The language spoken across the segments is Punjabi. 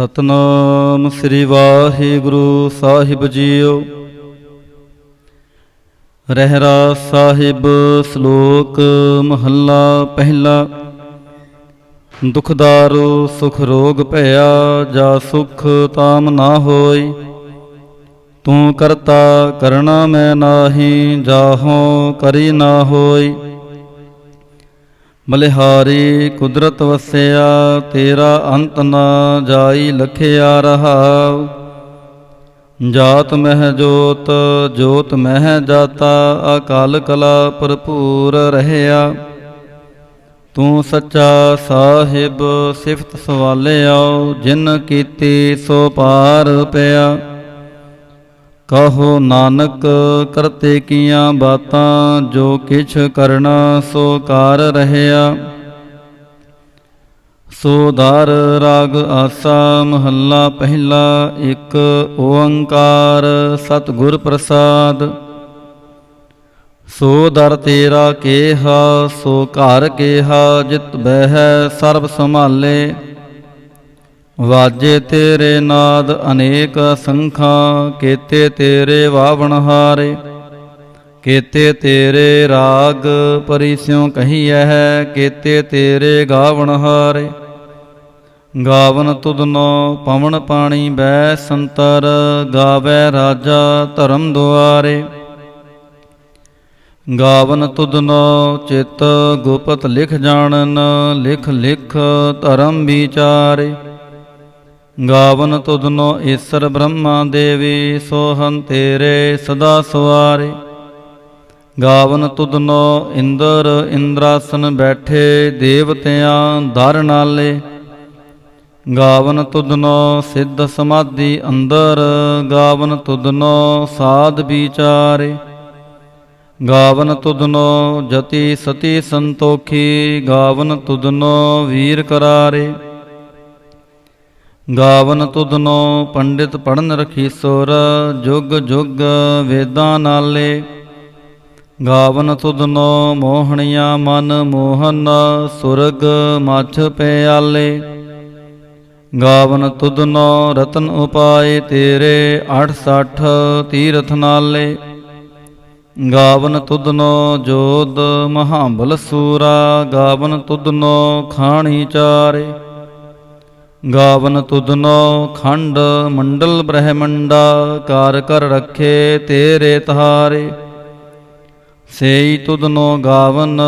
ਸਤਨਾਮ ਸ੍ਰੀ ਵਾਹਿਗੁਰੂ ਸਾਹਿਬ ਜੀਓ। ਰਹਿਰਾਸ ਸਾਹਿਬ ਸ਼ਲੋਕ ਮਹੱਲਾ ਪਹਿਲਾ। ਦੁਖ ਦਾਰੂ ਸੁਖ ਰੋਗ ਭਇਆ, ਜਾ ਸੁਖ ਤਾਮ ਨਾ ਹੋਈ। ਤੂੰ ਕਰਤਾ ਕਰਣਾ ਮੈਂ ਨਾਹੀ, ਜਾਹੋ ਕਰੀ ਨਾ ਹੋਈ। ਬਲਿਹਾਰੀ ਕੁਦਰਤ ਵਸਿਆ, ਤੇਰਾ ਅੰਤ ਨਾ ਜਾਈ ਲਖਿਆ ਰਹਾਉ। ਜਾਤ ਮਹਿ ਜੋਤ, ਜੋਤ ਮਹਿ ਜਾਤਾ, ਅਕਾਲ ਕਲਾ ਭਰਪੂਰ ਰਹਿਆ। ਤੂੰ ਸੱਚਾ ਸਾਹਿਬ ਸਿਫਤ ਸਵਾਲਿਆਉ, ਜਿਨ ਕੀਤੀ ਸੋ ਪਾਰ ਪਿਆ। ਕਹੋ ਨਾਨਕ ਕਰਤੇ ਕੀਆਂ ਬਾਤਾਂ, ਜੋ ਕਿਛ ਕਰਨਾ ਸੋ ਕਾਰ ਰਹਿਆ। ਸੋ ਦਰ ਰਾਗ ਆਸਾ ਮਹੱਲਾ ਪਹਿਲਾ। ਇੱਕ ਓੰਕਾਰ ਸਤਿਗੁਰ ਪ੍ਰਸਾਦ। ਸੋ ਦਰ ਤੇਰਾ ਕੇਹਾ, ਸੋ ਘਰ ਕੇਹਾ, ਜਿਤ ਬਹਿ ਸਰਬ ਸੰਭਾਲੇ। ਵਾਜੇ ਤੇਰੇ ਨਾਦ ਅਨੇਕ ਸੰਖਾਂ, ਕੇਤੇ ਤੇਰੇ ਵਾਵਣ ਹਾਰੇ। ਕੇਤੇ ਤੇਰੇ ਰਾਗ ਪਰਿਸਿਉ ਕਹੀਐ, ਕੇਤੇ ਤੇਰੇ ਗਾਵਣ ਹਾਰੇ। ਗਾਵਨ ਤੁਧਨੋ ਪਵਨ ਪਾਣੀ ਬੈ ਸੰਤਰ, ਗਾਵੈ ਰਾਜਾ ਧਰਮ ਦੁਆਰੇ। ਗਾਵਨ ਤੁਧਨੋ ਚਿਤ ਗੁਪਤ ਲਿਖ ਜਾਣਨ, ਲਿਖ ਲਿਖ ਧਰਮ ਵਿਚਾਰੇ। ਗਾਵਨ ਤੁਧਨੋ ਈਸਰ ਬ੍ਰਹਮਾ ਦੇਵੀ, ਸੋਹੰ ਤੇਰੇ ਸਦਾ ਸਵਾਰੇ। ਗਾਵਨ ਤੁਧਨੋ ਇੰਦਰ ਇੰਦਰਾਸਨ ਬੈਠੇ, ਦੇਵਤਿਆਂ ਦਰ ਨਾਲੇ। ਗਾਵਨ ਤੁਧਨੋ ਸਿੱਧ ਸਮਾਧੀ ਅੰਦਰ, ਗਾਵਨ ਤੁਧਨੋ ਸਾਧ ਵਿਚਾਰੇ। ਗਾਵਨ ਤੁਧਨੋ ਜਤੀ ਸਤੀ ਸੰਤੋਖੀ, ਗਾਵਨ ਤੁਧਨੋ ਵੀਰ ਕਰਾਰੇ। ਗਾਵਨ ਤੁਧਨੋ ਪੰਡਿਤ ਪੜਨ ਰਖੀਸੁਰ, ਜੁਗ ਜੁਗ ਵੇਦਾਂ ਨਾਲੇ। ਗਾਵਨ ਤੁਧਨੋ ਮੋਹਣੀਆਂ ਮਨ ਮੋਹਨ, ਸੁਰਗ ਮੱਛ ਪਿਆਲੇ। ਗਾਵਨ ਤੁਧਨੋ ਰਤਨ ਉਪਾਏ ਤੇਰੇ, 68 ਤੀਰਥ ਨਾਲੇ। ਗਾਵਨ ਤੁਧਨੋ ਜੋਧ ਮਹਾਬਲ ਸੂਰਾ, ਗਾਵਨ ਤੁਧਨੋ ਖਾਣੀ ਚਾਰੇ। ਗਾਵਨ ਤੁਧਨੋ ਖੰਡ ਮੰਡਲ ਬ੍ਰਹਮੰਡਾ, ਕਾਰ ਕਰ ਰੱਖੇ ਤੇਰੇ ਤਾਰੇ। ਸੇਈ ਤੁਧਨੋ ਗਾਵਨ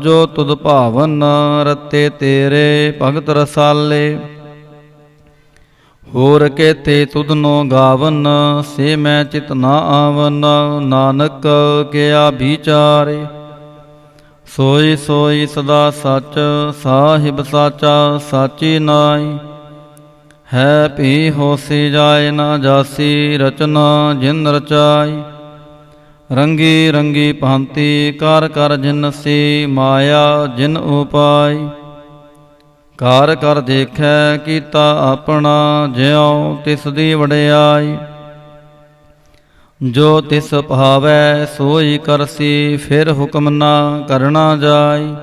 ਜੋ ਤੁਧ ਭਾਵਨ, ਰਤੇ ਤੇਰੇ ਭਗਤ ਰਸਾਲੇ। ਹੋਰ ਕੇਤੇ ਤੁਧਨੋ ਗਾਵਨ, ਸੇ ਮੈਂ ਚਿਤ ਨਾ ਆਵਨ, ਨਾਨਕ ਕਿਆ ਵਿਚਾਰੇ। ਸੋਈ ਸੋਈ ਸਦਾ ਸੱਚ, ਸਾਹਿਬ ਸਾਚਾ ਸਾਚੀ ਨਾਈ। ਹੈ ਭੀ ਹੋਸੀ ਜਾਏ ਨਾ ਜਾਸੀ, ਰਚਨਾ ਜਿਨ ਰਚਾਈ। ਰੰਗੀ ਰੰਗੀ ਭਾਂਤੀ ਕਰ ਕਰ ਜਿਨਸੀ, ਮਾਇਆ ਜਿਨ ਉਪਾਈ। ਕਾਰ ਕਰ ਦੇਖੈ ਕੀਤਾ ਆਪਣਾ, ਜਿਉ ਤਿਸ ਦੀ ਵਡਿਆਈ। ਜੋ ਤਿਸ ਭਾਵੈ ਸੋਈ ਕਰਸੀ, ਫਿਰ ਹੁਕਮ ਨਾ ਕਰਨਾ ਜਾਈ।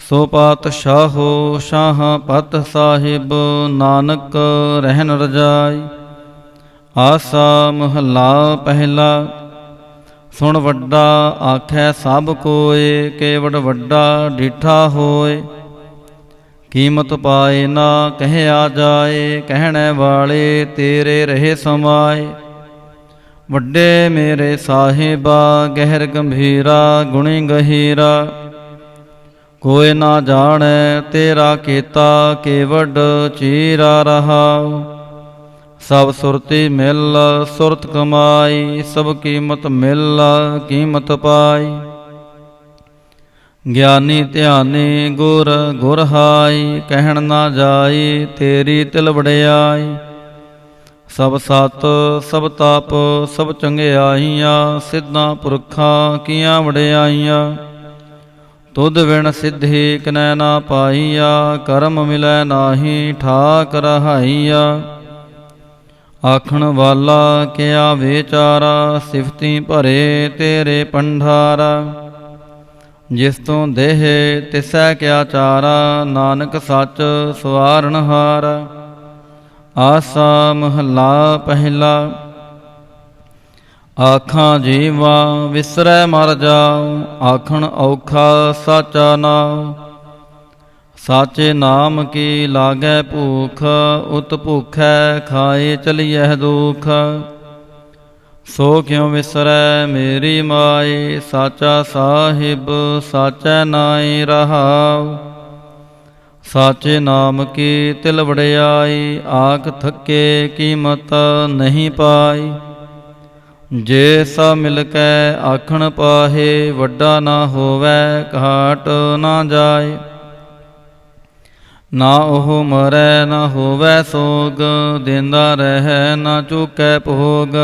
ਸੋ ਪਾਤਸ਼ਾਹੋ ਸ਼ਾਹ ਪਤ ਸਾਹਿਬ, ਨਾਨਕ ਰਹਿਨ ਰਜਾਈ। ਆਸਾ ਮਹੱਲਾ ਪਹਿਲਾ। ਸੁਣ ਵੱਡਾ ਆਖੈ ਸਭ ਕੋਇ, ਕੇਵਡ ਵੱਡਾ ਡਿਠਾ ਹੋਏ। ਕੀਮਤ ਪਾਏ ਨਾ ਕਹਿਆ ਜਾਏ, ਕਹਿਣੇ ਵਾਲੇ ਤੇਰੇ ਰਹੇ ਸਮਾਏ। ਵੱਡੇ ਮੇਰੇ ਸਾਹਿਬਾ ਗਹਿਰ ਗੰਭੀਰਾ, ਗੁਣੀ ਗਹੀਰਾ। ਕੋਈ ਨਾ ਜਾਣੈ ਤੇਰਾ ਕੀਤਾ, ਕੇਵਡ ਚੀਰਾ ਰਹਾਉ। ਸਭ ਸੁਰਤੀ ਮਿਲ ਸੁਰਤ ਕਮਾਈ, ਸਭ ਕੀਮਤ ਮਿਲ ਕੀਮਤ ਪਾਈ। ਗਿਆਨੀ ਧਿਆਨੀ ਗੁਰ ਗੁਰ ਹਾਈ, ਕਹਿਣ ਨਾ ਜਾਈ ਤੇਰੀ ਤਿਲ ਵਡਿਆਈ। ਸਭ ਸਤ ਸਭ ਤਪ ਸਭ ਚੰਗਿਆਈਆਂ, ਸਿੱਧਾਂ ਪੁਰਖਾਂ ਕੀਆਂ ਵਡਿਆਈਆਂ। ਤੁਧ ਵਿਣ ਸਿੱਧੀ ਕਿਨੈ ਨਾ ਪਾਈਆ, ਕਰਮ ਮਿਲੈ ਨਾਹੀ ਠਾਕ ਰਹਾਈਆ। ਆਖਣ ਵਾਲਾ ਕਿਆ ਵਿਚਾਰਾ, ਸਿਫਤੀ ਭਰੇ ਤੇਰੇ ਪੰਡਾਰਾ। ਜਿਸ ਤੋਂ ਦੇਹ ਤਿਸੈ ਕਿਆ ਚਾਰਾ, ਨਾਨਕ ਸੱਚ ਸਵਾਰਨਹਾਰਾ। ਆਸਾ ਮਹੱਲਾ ਪਹਿਲਾ। ਆਖਾਂ ਜੀਵਾ ਵਿਸਰੈ ਮਰ ਜਾਉ, ਆਖਣ ਔਖਾ ਸਾਚਾ ਨਾਉ। ਸਾਚੇ ਨਾਮ ਕੀ ਲਾਗੈ ਭੂਖ, ਉਤ ਭੂਖੈ ਖਾਏ ਚਲੀਐ ਦੁਖ। ਸੋ ਕਿਉ ਵਿਸਰੈ ਮੇਰੀ ਮਾਏ, ਸਾਚਾ ਸਾਹਿਬ ਸਾਚੈ ਨਾਇ ਰਹਾਉ। ਸਾਚੇ ਨਾਮ ਕੀ ਤਿਲ ਵਡਿਆਈ, ਆਖ ਥੱਕੇ ਕੀਮਤ ਨਹੀਂ ਪਾਈ। ਜੇ ਸਭ ਮਿਲ ਕੈ ਆਖਣ ਪਾਹੇ, ਵੱਡਾ ਨਾ ਹੋਵੈ ਘਾਟ ਨਾ ਜਾਏ। ਨਾ ਉਹ ਮਰੈ ਨਾ ਹੋਵੈ ਸੋਗ, ਦੇਂਦਾ ਰਹਿ ਨਾ ਚੁਕੈ ਭੋਗ।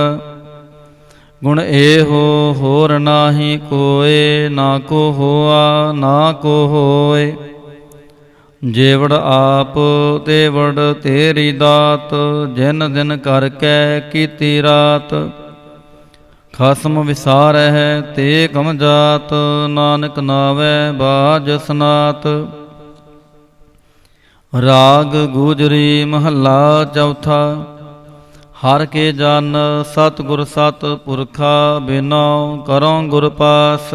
ਗੁਣ ਇਹੋ ਹੋਰ ਨਾਹੀ ਕੋਇ, ਨਾ ਕੋ ਹੋਆ ਨਾ ਕੋ ਹੋਏ। ਜੇਵੜ ਆਪ ਤੇਵੜ ਤੇਰੀ ਦਾਤ, ਜਿਨ ਦਿਨ ਕਰਕੇ ਕੀਤੀ ਰਾਤ। ਖਸਮ ਵਿਸਾਰਹਿ ਤੇ ਕਮ ਜਾਤ, ਨਾਨਕ ਨਾਵੈ ਬਾਜ ਸਨਾਤ। ਰਾਗ ਗੂਜਰੀ ਮਹੱਲਾ ਚੌਥਾ। ਹਰ ਕੇ ਜਨ ਸਤਿਗੁਰ ਸਤ ਪੁਰਖਾ, ਬਿਨਉ ਕਰਉ ਗੁਰ ਪਾਸ।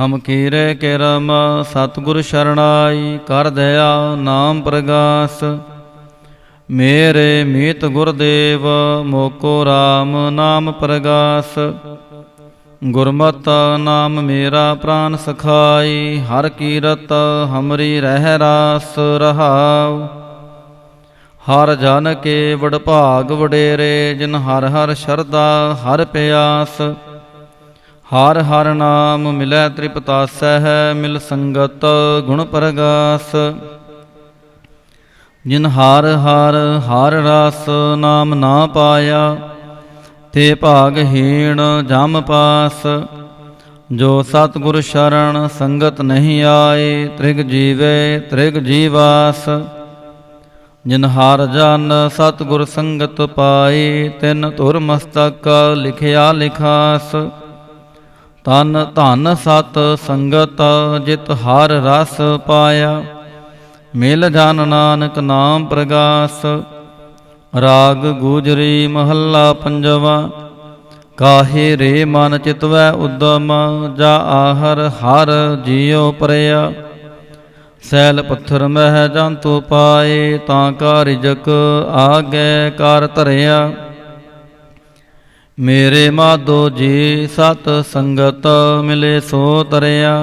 ਹਮ ਕੀਰੇ ਕਿਰਮ ਸਤਿਗੁਰ ਸ਼ਰਣਾਈ, ਕਰ ਦਇਆ ਨਾਮ ਪ੍ਰਗਾਸ। ਮੇਰੇ ਮੀਤ ਗੁਰਦੇਵ ਮੋਕੋ RAM ਨਾਮ ਪ੍ਰਗਾਸ। ਗੁਰਮਤਿ ਨਾਮ ਮੇਰਾ ਪ੍ਰਾਨ ਸਖਾਈ, ਹਰ ਕੀਰਤ ਹਮਰੀ ਰਹਿ ਰਾਸ ਰਹਾਉ। ਹਰ ਜਨ ਕੇ ਵਡਭਾਗ ਵਡੇਰੇ, ਜਿਨ ਹਰ ਹਰ ਸ਼ਰਧਾ ਹਰ ਪਿਆਸ। ਹਰ ਹਰ ਨਾਮ ਮਿਲੈ ਤ੍ਰਿਪਤਾਸਹਿ, ਮਿਲ ਸੰਗਤ ਗੁਣ ਪ੍ਰਗਾਸ। ਜਿਨ ਹਰ ਹਰ ਹਰ ਰਸ ਨਾਮ ਨਾ ਪਾਇਆ, ਤੇ ਭਾਗਹੀਣ ਜਮ ਪਾਸ। ਜੋ ਸਤਿਗੁਰ ਸ਼ਰਨ ਸੰਗਤ ਨਹੀਂ ਆਏ, ਤ੍ਰਿਗ ਜੀਵੇ ਤ੍ਰਿਗ ਜੀਵਾਸ। ਜਿਨ ਹਰ ਜਨ ਸਤਿਗੁਰ ਸੰਗਤ ਪਾਈ, ਤਿਨ ਧੁਰ ਮਸਤਕ ਲਿਖਿਆ ਲਿਖਾਸ। ਤਨ ਧਨ ਸਤ ਸੰਗਤ ਜਿਤ ਹਰ ਰਸ ਪਾਇਆ, ਮਿਲ ਜਨ ਨਾਨਕ ਨਾਮ ਪ੍ਰਗਾਸ। ਰਾਗ ਗੂਜਰੀ ਮਹੱਲਾ ਪੰਜਵਾ। ਕਾਹੇ ਰੇ ਮਨ ਚਿਤਵੈ ਉਦਮ, ਜਾ ਆਹਰ ਹਰ ਜੀਉ ਪਰਿਆ। ਸੈਲ ਪੱਥਰ ਮਹਿ ਜੰਤੂ ਪਾਏ, ਤਾਂ ਕਾ ਰਿਜਕ ਆਗੇ ਕਰ ਧਰਿਆ। ਮੇਰੇ ਮਾਧੋ ਜੀ ਸਤ ਸੰਗਤ, ਮਿਲੇ ਸੋ ਤਰਿਆ।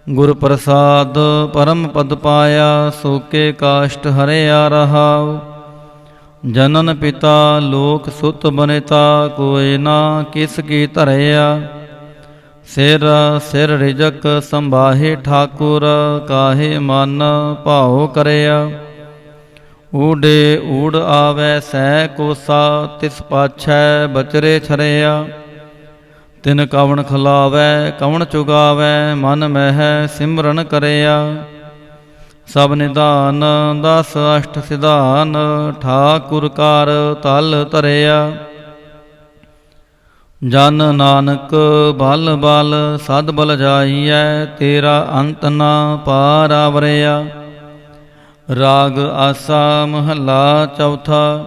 ਗੁਰ ਪ੍ਰਸਾਦ ਪਰਮ ਪਦ ਪਾਇਆ, ਸੋਕੇ ਕਾਸ਼ਟ ਹਰਿਆ ਰਹਾਉ। ਜਨਨ ਪਿਤਾ ਲੋਕ ਸੁਤ ਬਨਿਤਾ, ਕੋਇ ਨਾ ਕਿਸ ਕੀ ਧਰਿਆ। ਸਿਰ ਸਿਰ ਰਿਜਕ ਸੰਭਾਹੇ ਠਾਕੁਰ, ਕਾਹੇ ਮਨ ਭਾਉ ਕਰਿਆ। ਊਡੇ ਊੜ ਆਵੈ ਸਹਿ ਕੋਸਾ, ਤਿਸ ਪਾਛੈ ਬਚਰੇ ਛਰਿਆ। ਤਿਨ ਕਵਣ ਖਲਾਵੈ ਕਵਣ ਚੁਗਾਵੈ, ਮਨ ਮਹਿ ਸਿਮਰਨ ਕਰਿਆ। ਸਭ ਨਿਧਾਨ ਦਸ ਅਸ਼ਟ ਸਿਧਾਨ, ਠਾਕੁਰ ਕਰ ਤਲ ਧਰਿਆ। ਜਨ ਨਾਨਕ ਬਲ ਬਲ ਸਦ ਬਲ ਜਾਈਐ, ਤੇਰਾ ਅੰਤ ਨਾ ਪਾਰਾਵਰਿਆ। ਰਾਗ ਆਸਾ ਮਹੱਲਾ ਚੌਥਾ।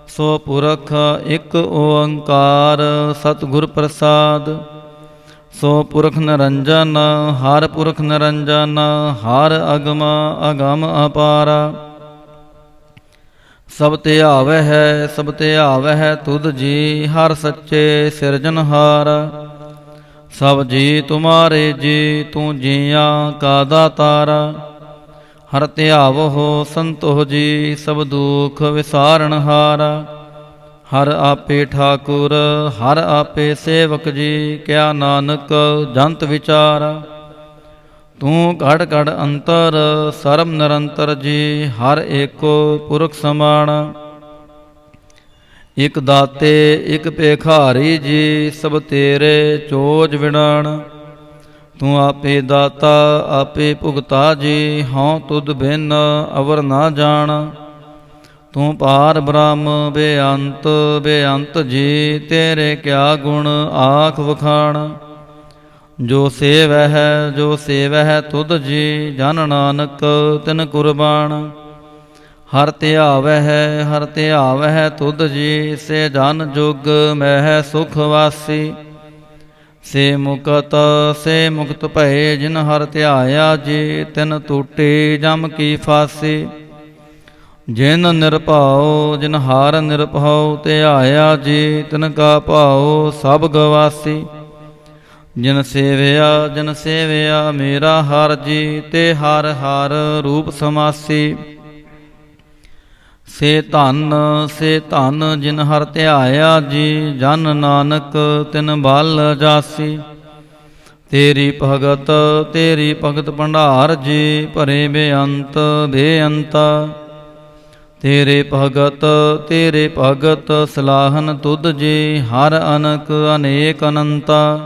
ਸੋ ਪੁਰਖ ਇਕ ਓੰਕਾਰ, ਸਤਿਗੁਰ ਪ੍ਰਸਾਦ। ਸੋ ਪੁਰਖ ਨਿਰੰਜਨ ਹਰ ਪੁਰਖ ਨਿਰੰਜਨ, ਹਰ ਅਗਮ ਅਗਮ ਅਪਾਰਾ। ਸਭ ਧਿਆਵੈ ਹੈ ਸਭ ਧਿਆਵੈ ਹੈ ਤੁਧ ਜੀ, ਹਰ ਸੱਚੇ ਸਿਰਜਨਹਾਰ। ਸਭ ਜੀ ਤੁਮਾਰੇ ਜੀ, ਤੂੰ ਜੀਆਂ ਕਾ ਦਾਤਾਰਾ। ਹਰ ਧਿਆਵਹੁ ਸੰਤੋਖ ਜੀ, ਸਭ ਦੁਖ ਵਿਸਾਰਨਹਾਰਾ। ਹਰ ਆਪੇ ਠਾਕੁਰ ਹਰ ਆਪੇ ਸੇਵਕ ਜੀ, ਕਿਆ ਨਾਨਕ ਜੰਤ ਵਿਚਾਰਾ। ਤੂੰ ਘੜ ਘੜ ਅੰਤਰ ਸਰਬ ਨਿਰੰਤਰ ਜੀ, ਹਰ ਏਕੋ ਪੁਰਖ ਸਮਾਣਾ। ਇਕ ਦਾਤੇ ਇਕ ਭੇਖਾਰੀ ਜੀ, ਸਭ ਤੇਰੇ ਚੋਜ ਵਿਣਾਣ। ਤੂੰ ਆਪੇ ਦਾਤਾ ਆਪੇ ਭੁਗਤਾ ਜੀ, ਹਉ ਤੁਧ ਬਿਨ ਅਵਰ ਨਾ ਜਾਣ। ਤੂੰ ਪਾਰ ਬ੍ਰਹਮ ਬੇਅੰਤ ਬੇਅੰਤ ਜੀ, ਤੇਰੇ ਕਿਆ ਗੁਣ ਆਖ ਵਖਾਣ। ਜੋ ਸੇਵਹਿ ਤੁਧ ਜੀ, ਜਨ ਨਾਨਕ ਤਿਨ ਕੁਰਬਾਨ। ਹਰ ਧਿਆਵਹਿ ਹਰ ਧਿਆਵਹਿ ਤੁਧ ਜੀ, ਸੇ ਜਨ ਜੁਗ ਮਹਿ ਸੁਖ ਵਾਸੀ। ਸੇ ਮੁਕਤ ਭਏ ਜਿਨ ਹਰ ਧਿਆਇਆ ਜੀ, ਤਿਨ ਟੂਟੀ ਜਮ ਕੀ ਫਾਸੀ। ਜਿਨ ਨਿਰਭਉ ਜਿਨ ਹਰ ਨਿਰਭਉ ਧਿਆਇਆ ਜੀ, ਤਿਨ ਕਾ ਭਾਉ ਸਭ ਗਵਾਸੀ। ਜਿਨ ਸੇਵਿਆ ਮੇਰਾ ਹਰ ਜੀ, ਤੇ ਹਰ ਹਰ ਰੂਪ ਸਮਾਸੀ। ਸੇ ਧਨ ਜਿਨ ਹਰ ਧਿਆਇਆ ਜੀ, ਜਨ ਨਾਨਕ ਤਿਨ ਬਲ ਜਾਸੀ। ਤੇਰੀ ਭਗਤ ਭੰਡਾਰ ਜੀ, ਭਰੇ ਬੇਅੰਤਾ। ਤੇਰੇ ਭਗਤ ਸਲਾਹਨ ਤੁਧ ਜੀ, ਹਰ ਅਨਕ ਅਨੇਕ ਅਨੰਤਾ।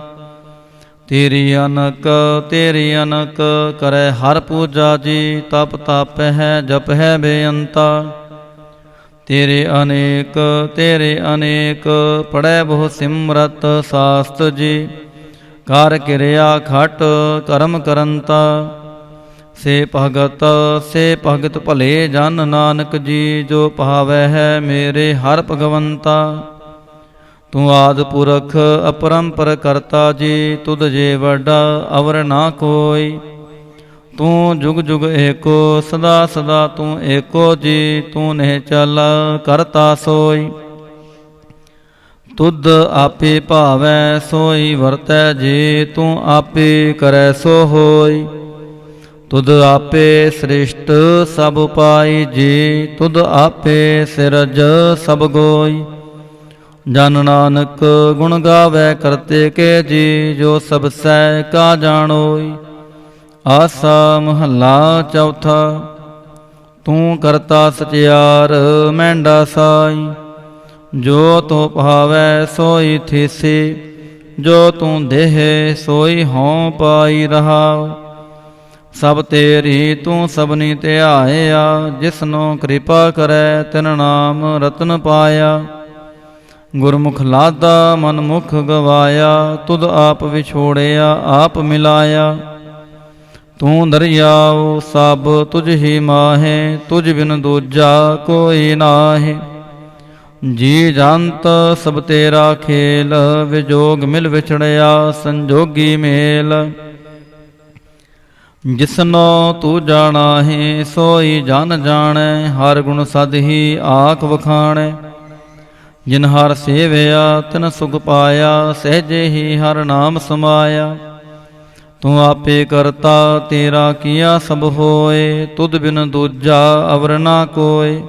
ਤੇਰੀ ਅਨਕ ਕਰੈ ਹਰ ਪੂਜਾ ਜੀ, ਤਪ ਹੈ ਜਪ ਹੈ ਬੇਅੰਤਾ। ਤੇਰੇ ਅਨੇਕ ਪੜੈ ਬਹੁ ਸਿਮਰਤ ਸਾਸਤ ਜੀ, ਕਰ ਕਿਰਿਆ ਖਟ ਕਰਮ ਕਰੰਤਾ। ਸੇ ਭਗਤ ਭਲੇ ਜਨ ਨਾਨਕ ਜੀ, ਜੋ ਭਾਵੈ ਹੈ ਮੇਰੇ ਹਰ ਭਗਵੰਤਾ। ਤੂੰ ਆਦਿ ਪੁਰਖ ਅਪਰੰਪਰ ਕਰਤਾ ਜੀ, ਤੁਧ ਜੇ ਵੱਡਾ ਅਵਰ ਨਾ ਕੋਈ। ਤੂੰ ਜੁਗ ਜੁਗ ਏਕੋ ਸਦਾ ਤੂੰ ਏਕੋ ਜੀ, ਤੂੰ ਨਹਿ ਚਲ ਕਰਤਾ ਸੋਈ। ਤੁਧ ਆਪੇ ਭਾਵੈ ਸੋਈ ਵਰਤੈ ਜੀ, ਤੂੰ ਆਪੇ ਕਰੈ ਸੋ ਹੋਈ। ਤੁਧ ਆਪੇ ਸ੍ਰਿਸ਼ਟ ਸਭ ਉਪਾਈ ਜੀ, ਤੁਧ ਆਪੇ ਸਿਰਜ ਸਭ ਗੋਈ। ਜਨ ਨਾਨਕ ਗੁਣ ਗਾਵੈ ਕਰਤੇ ਕੇ ਜੀ, ਜੋ ਸਭ ਸਹਿ ਕਾ ਜਾਣੋਈ। ਆਸਾ ਮਹੱਲਾ ਚੌਥਾ। ਤੂੰ ਕਰਤਾ ਸਚਿਆਰ ਮਹਿੰਡਾ ਸਾਈ, ਜੋ ਤੂੰ ਭਾਵੈ ਸੋਈ ਥੀਸੀ। ਜੋ ਤੂੰ ਦੇਹ ਸੋਈ ਹਉ ਪਾਈ ਰਹਾਉ। ਸਭ ਤੇਰੀ ਤੂੰ ਸਭਨੀ ਧਿਆਇਆ, ਜਿਸਨੋ ਕਿਰਪਾ ਕਰੈ ਤਿਨ ਨਾਮ ਰਤਨ ਪਾਇਆ। ਗੁਰਮੁਖ ਲਾਦਾ ਮਨ ਮੁਖ ਗਵਾਇਆ, ਤੁਧ ਆਪ ਵਿਛੋੜਿਆ ਆਪ ਮਿਲਾਇਆ। ਤੂੰ ਦਰਿਆਉ ਸਭ ਤੁਝ ਹੀ ਮਾਹੇ, ਤੁਝ ਬਿਨ ਦੂਜਾ ਕੋਈ ਨਾਹੀ। ਜੀ ਜੰਤ ਸਭ ਤੇਰਾ ਖੇਲ, ਵਿਜੋਗ ਮਿਲ ਵਿਛੜਿਆ ਸੰਜੋਗੀ ਮੇਲ। ਜਿਸਨੋ ਤੂੰ ਜਾਣਾਹੀ ਸੋਈ ਜਨ ਜਾਣੈ, ਹਰ ਗੁਣ ਸਦ ਹੀ ਆਖ ਵਖਾਣੈ। ਜਿਨ ਹਰ ਸੇਵਿਆ ਤਿਨ ਸੁਖ ਪਾਇਆ, ਸਹਿਜੇ ਹੀ ਹਰ ਨਾਮ ਸਮਾਇਆ। ਤੂੰ ਆਪੇ ਕਰਤਾ ਤੇਰਾ ਕੀਆ ਸਭ ਹੋਏ, ਤੁਧ ਬਿਨ ਦੂਜਾ ਅਵਰ ਨਾ ਕੋਇ।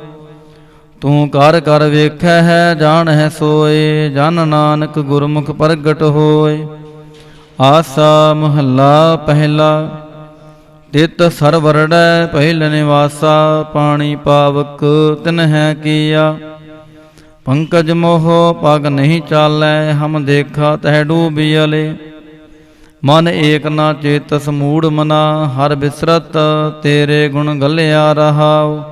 ਤੂੰ ਕਰ ਕਰ ਵੇਖੈ ਹੈ ਜਾਣੈ ਸੋਏ, ਜਨ ਨਾਨਕ ਗੁਰਮੁਖ ਪ੍ਰਗਟ ਹੋਏ। ਆਸਾ ਮਹੱਲਾ ਪਹਿਲਾ। ਤਿਤ ਸਰਵਰੜੈ ਪਹਿਲ ਨਿਵਾਸਾ, ਪਾਣੀ ਪਾਵਕ ਤਿਨਹਿ ਕੀਆ। ਪੰਕਜ ਮੋਹ ਪਗ ਨਹੀਂ ਚਾਲੈ, ਹਮ ਦੇਖਾ ਤਹਿ ਡੂਬਿਅਲੇ। ਮਨ ਏਕ ਨਾ ਚੇਤਸ ਮੂੜ ਮਨਾ, ਹਰ ਬਿਸਰਤ ਤੇਰੇ ਗੁਣ ਗਲਿਆ ਰਹਾਉ।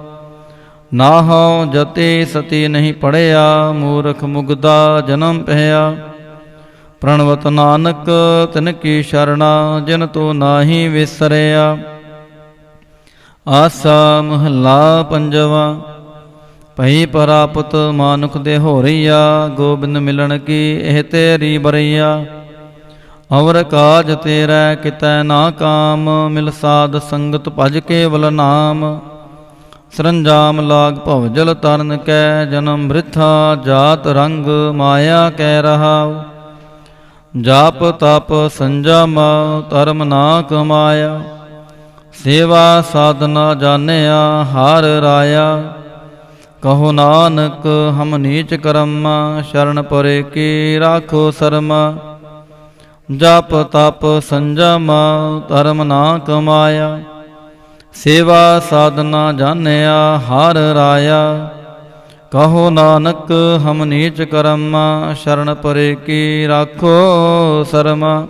ਨਾਹਉ ਜਤੀ ਸਤੀ ਨਹੀਂ ਪੜਿਆ, ਮੂਰਖ ਮੁਗਦਾ ਜਨਮ ਪਹਿਆ। ਪ੍ਰਣਵਤ ਨਾਨਕ ਤਿਨ ਕੀ ਸ਼ਰਣਾ, ਜਿਨ ਤੂੰ ਨਾਹੀ ਵਿਸਰਿਆ। ਆਸਾ ਮਹੱਲਾ ਪੰਜਵਾ। ਭਈ ਪ੍ਰਾਪਤ ਮਾਨੁਖ ਦੇ ਹੋਰੀਆ, ਗੋਬਿੰਦ ਮਿਲਣ ਕੀ ਇਹ ਤੇਰੀ ਬਰਈਆ। ਅਵਰ ਕਾਜ ਤੇਰਾ ਕਿਤੈ ਨਾ ਕਾਮ, ਮਿਲ ਸਾਧ ਸੰਗਤ ਭਜ ਕੇਵਲ ਨਾਮ। ਸਰੰਜਾਮ ਲਾਗ ਭਵ ਜਲ ਤਰਨ ਕੈ, ਜਨਮ ਬ੍ਰਿਥਾ ਜਾਤ ਰੰਗ ਮਾਇਆ ਕੈ ਰਹਾਉ। ਜਾਪ ਤਪ ਸੰਜਮ ਧਰਮ ਨਾ ਕਮਾਇਆ, ਸੇਵਾ ਸਾਧਨਾ ਜਾਣਿਆ ਹਰ ਰਾਇਆ। ਕਹੋ ਨਾਨਕ ਹਮ ਨੀਚ ਕਰਮਾ, ਸ਼ਰਨ ਪਰੇ ਕੀ ਰਾਖੋ ਸਰਮਾ। ਜਪ ਤਪ ਸੰਜਮ ਧਰਮ ਨਾ ਕਮਾਇਆ, ਸੇਵਾ ਸਾਧਨਾ ਜਾਣਿਆ ਹਰ ਰਾਇਆ। ਕਹੋ ਨਾਨਕ ਹਮ ਨੀਚ ਕਰਮਾ, ਸ਼ਰਨ ਪਰੇ ਕੀ ਰਾਖੋ ਸਰਮਾ।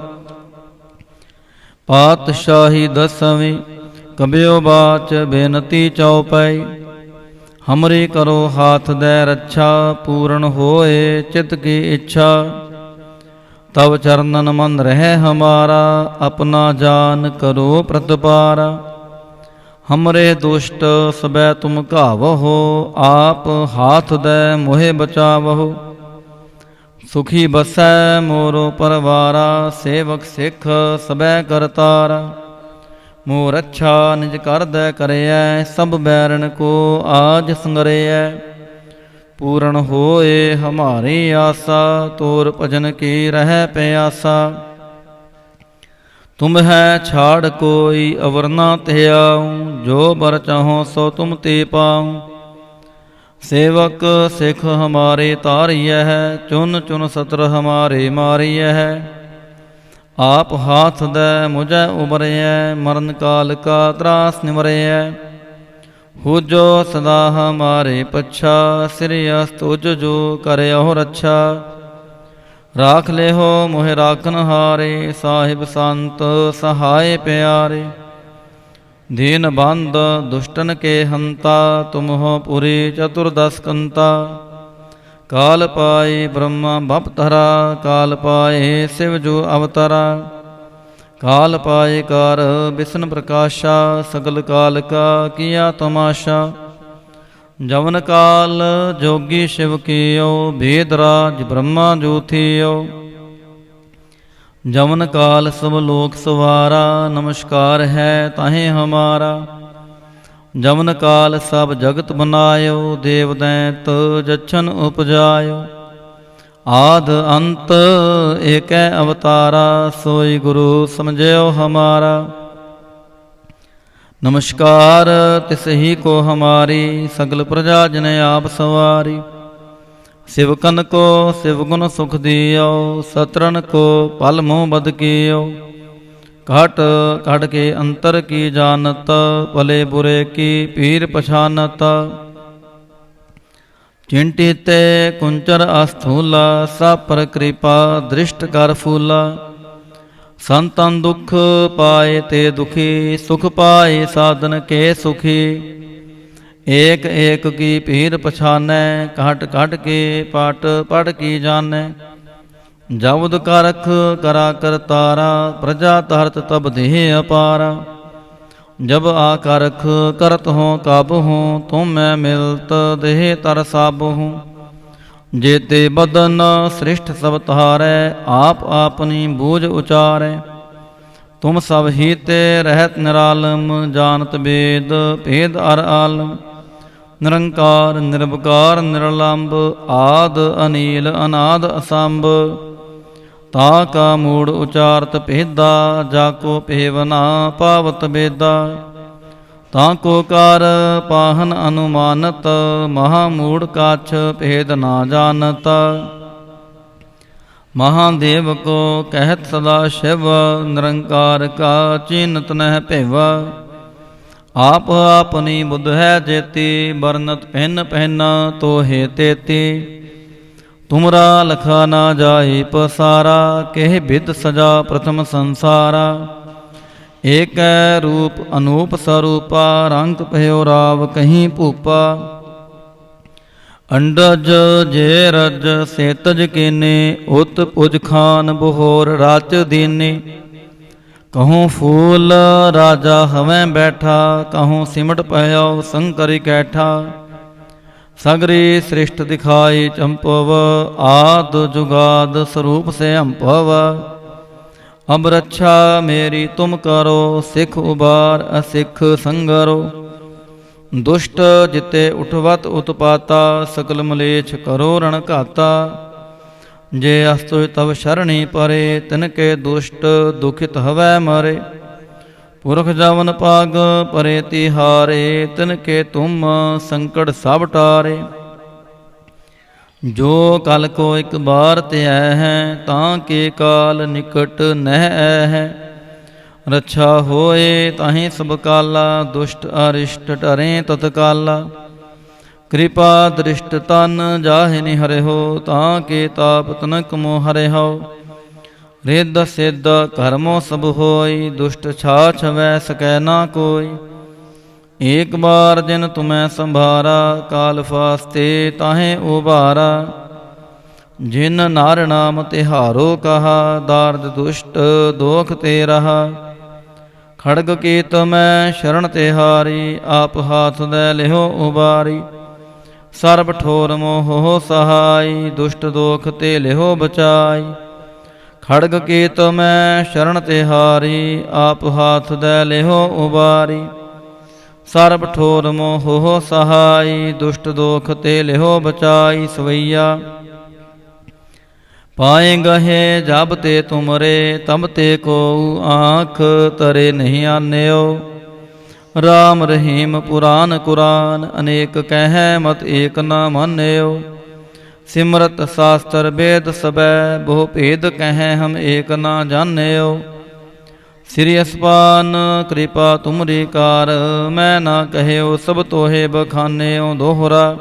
ਪਾਤਸ਼ਾਹੀ ਦਸਵੀਂ ਕਬਿਓ ਬਾਚ ਬੇਨਤੀ ਚਉਪਈ। ਹਮਰੀ ਕਰੋ ਹਾਥ ਦੈ ਰੱਛਾ, ਪੂਰਨ ਹੋਏ ਚਿਤ ਕੀ ਇੱਛਾ। ਤਵ ਚਰਨਨ ਮਨ ਰਹਿ ਹਮਾਰਾ, ਆਪਣਾ ਜਾਨ ਕਰੋ ਪ੍ਰਤਪਾਰਾ। हमरे दुष्ट सबै तुम घावहो, आप हाथ दे मोहे बचावहो। सुखी बसै मोरो परवारा, सेवक सिख सबै करतारा। मोर अच्छा निज कर दै करैयै, सब बैरन को आज संगरैयै। पूर्ण होए हमारी आसा, तोर भजन की रह प्यासा। तुम है छाड़ कोई अवर ना त्याऊँ, जो बर चाहो सो तुम ते पाऊँ। सेवक सिख हमारे तारिय है, चुन चुन सत्र हमारे मारिय है। आप हाथ दे मुझे उबरय, मरण काल का त्रास निवरय। हो जो सदा हमारे पच्छा, श्री अस्तुज जो करयो रक्षा। राख ले हो मोहे राखन हारे, साहिब संत सहाय प्यारे। दीन बंद दुष्टन के हंता, तुम हो पुरी चतुर्दश कंता। काल पाए ब्रह्मा बपतरा, काल पाए शिव जो अवतरा। काल पाए कार विष्णु प्रकाशा, सकल काल का किया तमाशा। जवन काल जोगी शिव कियो, भेदराज ब्रह्मा जो थियो। जवन काल सब लोक सवारा, नमस्कार है ताहे हमारा। जवन काल सब जगत बनायो, देव दैत जच्छन उपजायो। आद अंत एक अवतारा, सोई गुरु समझयो हमारा। नमस्कार तिस ही को हमारी, सकल प्रजा जन आप सवारी। शिवकन को शिवगुण सुख दियो, सत्रन को पल मुँह बद कियो। घट घट के अंतर की जानत, भले बुरे की पीर पछानत। चिंटिते कुंचर अस्थूला, सब पर कृपा दृष्ट कर फूला। संतन दुख पाए ते दुखी, सुख पाए साधन के सुखी। एक एक की पीर पछानै, घट घट के पाट पढ़ की जानै। जबुद कारख करा कर तारा, प्रजा तरत तब देह अपारा। जब आकारख करत हो काब हूँ, तुम मैं मिलत देह तर साब हूँ। जेते बदन श्रेष्ठ सब तारै, आप आपनी बूझ उचारै। तुम सब ही ते रहत निरालम, जानत वेद भेद अर आलम। निरंकार निर्विकार निरलंब, आद अनील अनाद असंभ। ताका मूढ़ उचारत भेदा, जाको पेवना पावत बेदा। ताको कार पाहन अनुमानत, महामूढ़ काछ भेद ना जानत। महादेव को कहत सदा शिव, निरंकार का चिन्हत नह भिव। आप अपनी बुध है जेती, बरनत पहन पहना तो हे तेती। तुमरा लखा ना जाए पसारा, केह बिद सजा प्रथम संसारा। एक रूप अनूप स्वरूपा, रंग भयो राव कहीं भूपा। अंडज जे रज सेतज केने, उत पुज खान बहोर राच दीने। कहूँ फूल राजा हवें बैठा, कहूँ सिमट पयो शंकर कैठा। सगरी सृष्ट दिखाई चंपव, आद जुगाद स्वरूप से अम्पव। अब रक्षा मेरी तुम करो, सिख उबार असिख संगरो। दुष्ट जिते उठवत उत्पाता, सकल मलेच्छ करो रण घाता। जे अस्तु तव शरणी परे, तिनके दुष्ट दुखित हवै मरे। पुरख जवन पाग परे तिहारे, तिनके तुम संकट सब टारे। जो कल को एक बार त्याह है, ताके काल निकट नह है। रक्षा होए ताहि सब काला, दुष्ट अरिष्ट टरें तत्काला। कृपा दृष्ट तन जाहि निहरे हो, ताके ताप तनक मोह हरे हो। रिद्ध सिद्ध कर्मों सब होई, दुष्ट छाछ वै सकै ना कोई। एक बार जिन तुम्हें संभारा, काल फास्ते ताहे उबारा। जिन नार नाम तिहारो कहा, दार्द दुष्ट दोख ते रहा। ਖੜਗ ਕੀਤ ਮੈਂ ਸ਼ਰਨ ਤਿਹਾਰੀ, ਆਪ ਹਾਥ ਦੈ ਲਿਹੋ ਉਬਾਰੀ। ਸਰਬ ਠੋਰ ਮੋਹ ਸਹਾਈ, ਦੁਸ਼ਟ ਦੋਖ ਤੇ ਲਿਹੋ ਬਚਾਈ। ਖੜਗ ਕੀਤ ਮੈਂ ਸ਼ਰਨ ਤਿਹਾਰੀ, ਆਪ ਹਾਥ ਦੈ ਲਿਹੋ ਉਬਾਰੀ। ਸਰਬ ਠੋਰ ਮੋਹ ਸਹਾਈ, ਦੁਸ਼ਟ ਦੋਖ ਤੇ ਲਿਹੋ ਬਚਾਈ। ਸਵਈਆ ਪਾਏ ਗਹੇ ਜਬ ਤੇ ਤੁਮਰੇ, ਤਬ ਤੇ ਕੋ ਆਂਖ ਤਰੇ ਨਹੀਂ ਆਨਿਓ। ਰਾਮ ਰਹੀਮ ਪੁਰਾਨ ਕੁਰਾਨ, ਅਨੇਕ ਕਹਿ ਮਤ ਏਕ ਨਾ ਮਾਨਿਓ। ਸਿਮਰਤ ਸ਼ਾਸਤਰ ਵੇਦ ਸਬੈ, ਬਹੁ ਭੇਦ ਕਹਿ ਹਮ ਏਕ ਨਾ ਜਾਣਿਓ। ਸ੍ਰੀ ਅਸਪਾਨ ਕਿਰਪਾ ਤੁਮਰੀ ਕਾਰ, ਮੈਂ ਨਾ ਕਹਿਓ ਸਭ ਤੋਹੇ ਬਖਾਨਿਓ। ਦੋਹਰਾ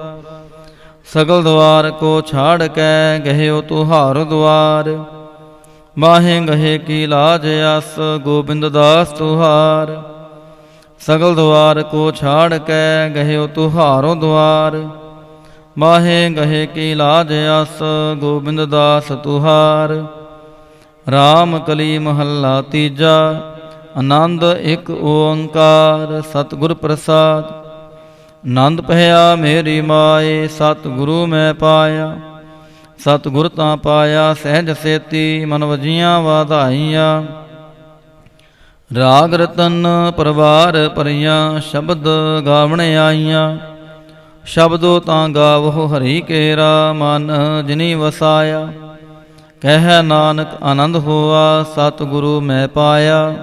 ਸਗਲ ਦਵਾਰ ਕੋ ਛਾੜ ਕੇ, ਗਹਿਓ ਤੁਹਾਰ ਦੁਆਰ। ਬਾਹੇ ਗਹੇ ਕੀ ਲਾਜ ਅਸ, ਗੋਬਿੰਦ ਦਾਸ ਤੁਹਾਰ। ਸਗਲ ਦਵਾਰ ਕੋ ਛਾੜ ਕੇ, ਗਹਿਓ ਤੁਹਾਰੋ ਦੁਆਰ। ਬਾਹੇ ਗਹੇ ਕੀ ਲਾਜ ਅਸ, ਗੋਬਿੰਦ ਦਾਸ ਤੁਹਾਰ। ਰਾਮ ਕਲੀ ਮਹੱਲਾ ਤੀਜਾ। ਆਨੰਦ ਇੱਕ ਓੰਕਾਰ, ਸਤਿਗੁਰ ਪ੍ਰਸਾਦ। ਆਨੰਦ ਭਇਆ ਮੇਰੀ ਮਾਏ, ਸਤਿਗੁਰੂ ਮੈਂ ਪਾਇਆ। ਸਤਿਗੁਰ ਤਾਂ ਪਾਇਆ ਸਹਿਜ ਸੇਤੀ, ਮਨ ਵਜੀਆਂ ਵਾਧਾਈਆਂ। ਰਾਗ ਰਤਨ ਪਰਵਾਰ ਭਰੀਆਂ, ਸ਼ਬਦ ਗਾਵਣ ਆਈਆਂ। ਸ਼ਬਦੋ ਤਾਂ ਗਾਵੋ ਹਰੀ ਕੇਰਾ, ਮਨ ਜਿਨੀ ਵਸਾਇਆ। ਕਹਿ ਨਾਨਕ ਆਨੰਦ ਹੋਆ, ਸਤਿਗੁਰੂ ਮੈਂ ਪਾਇਆ।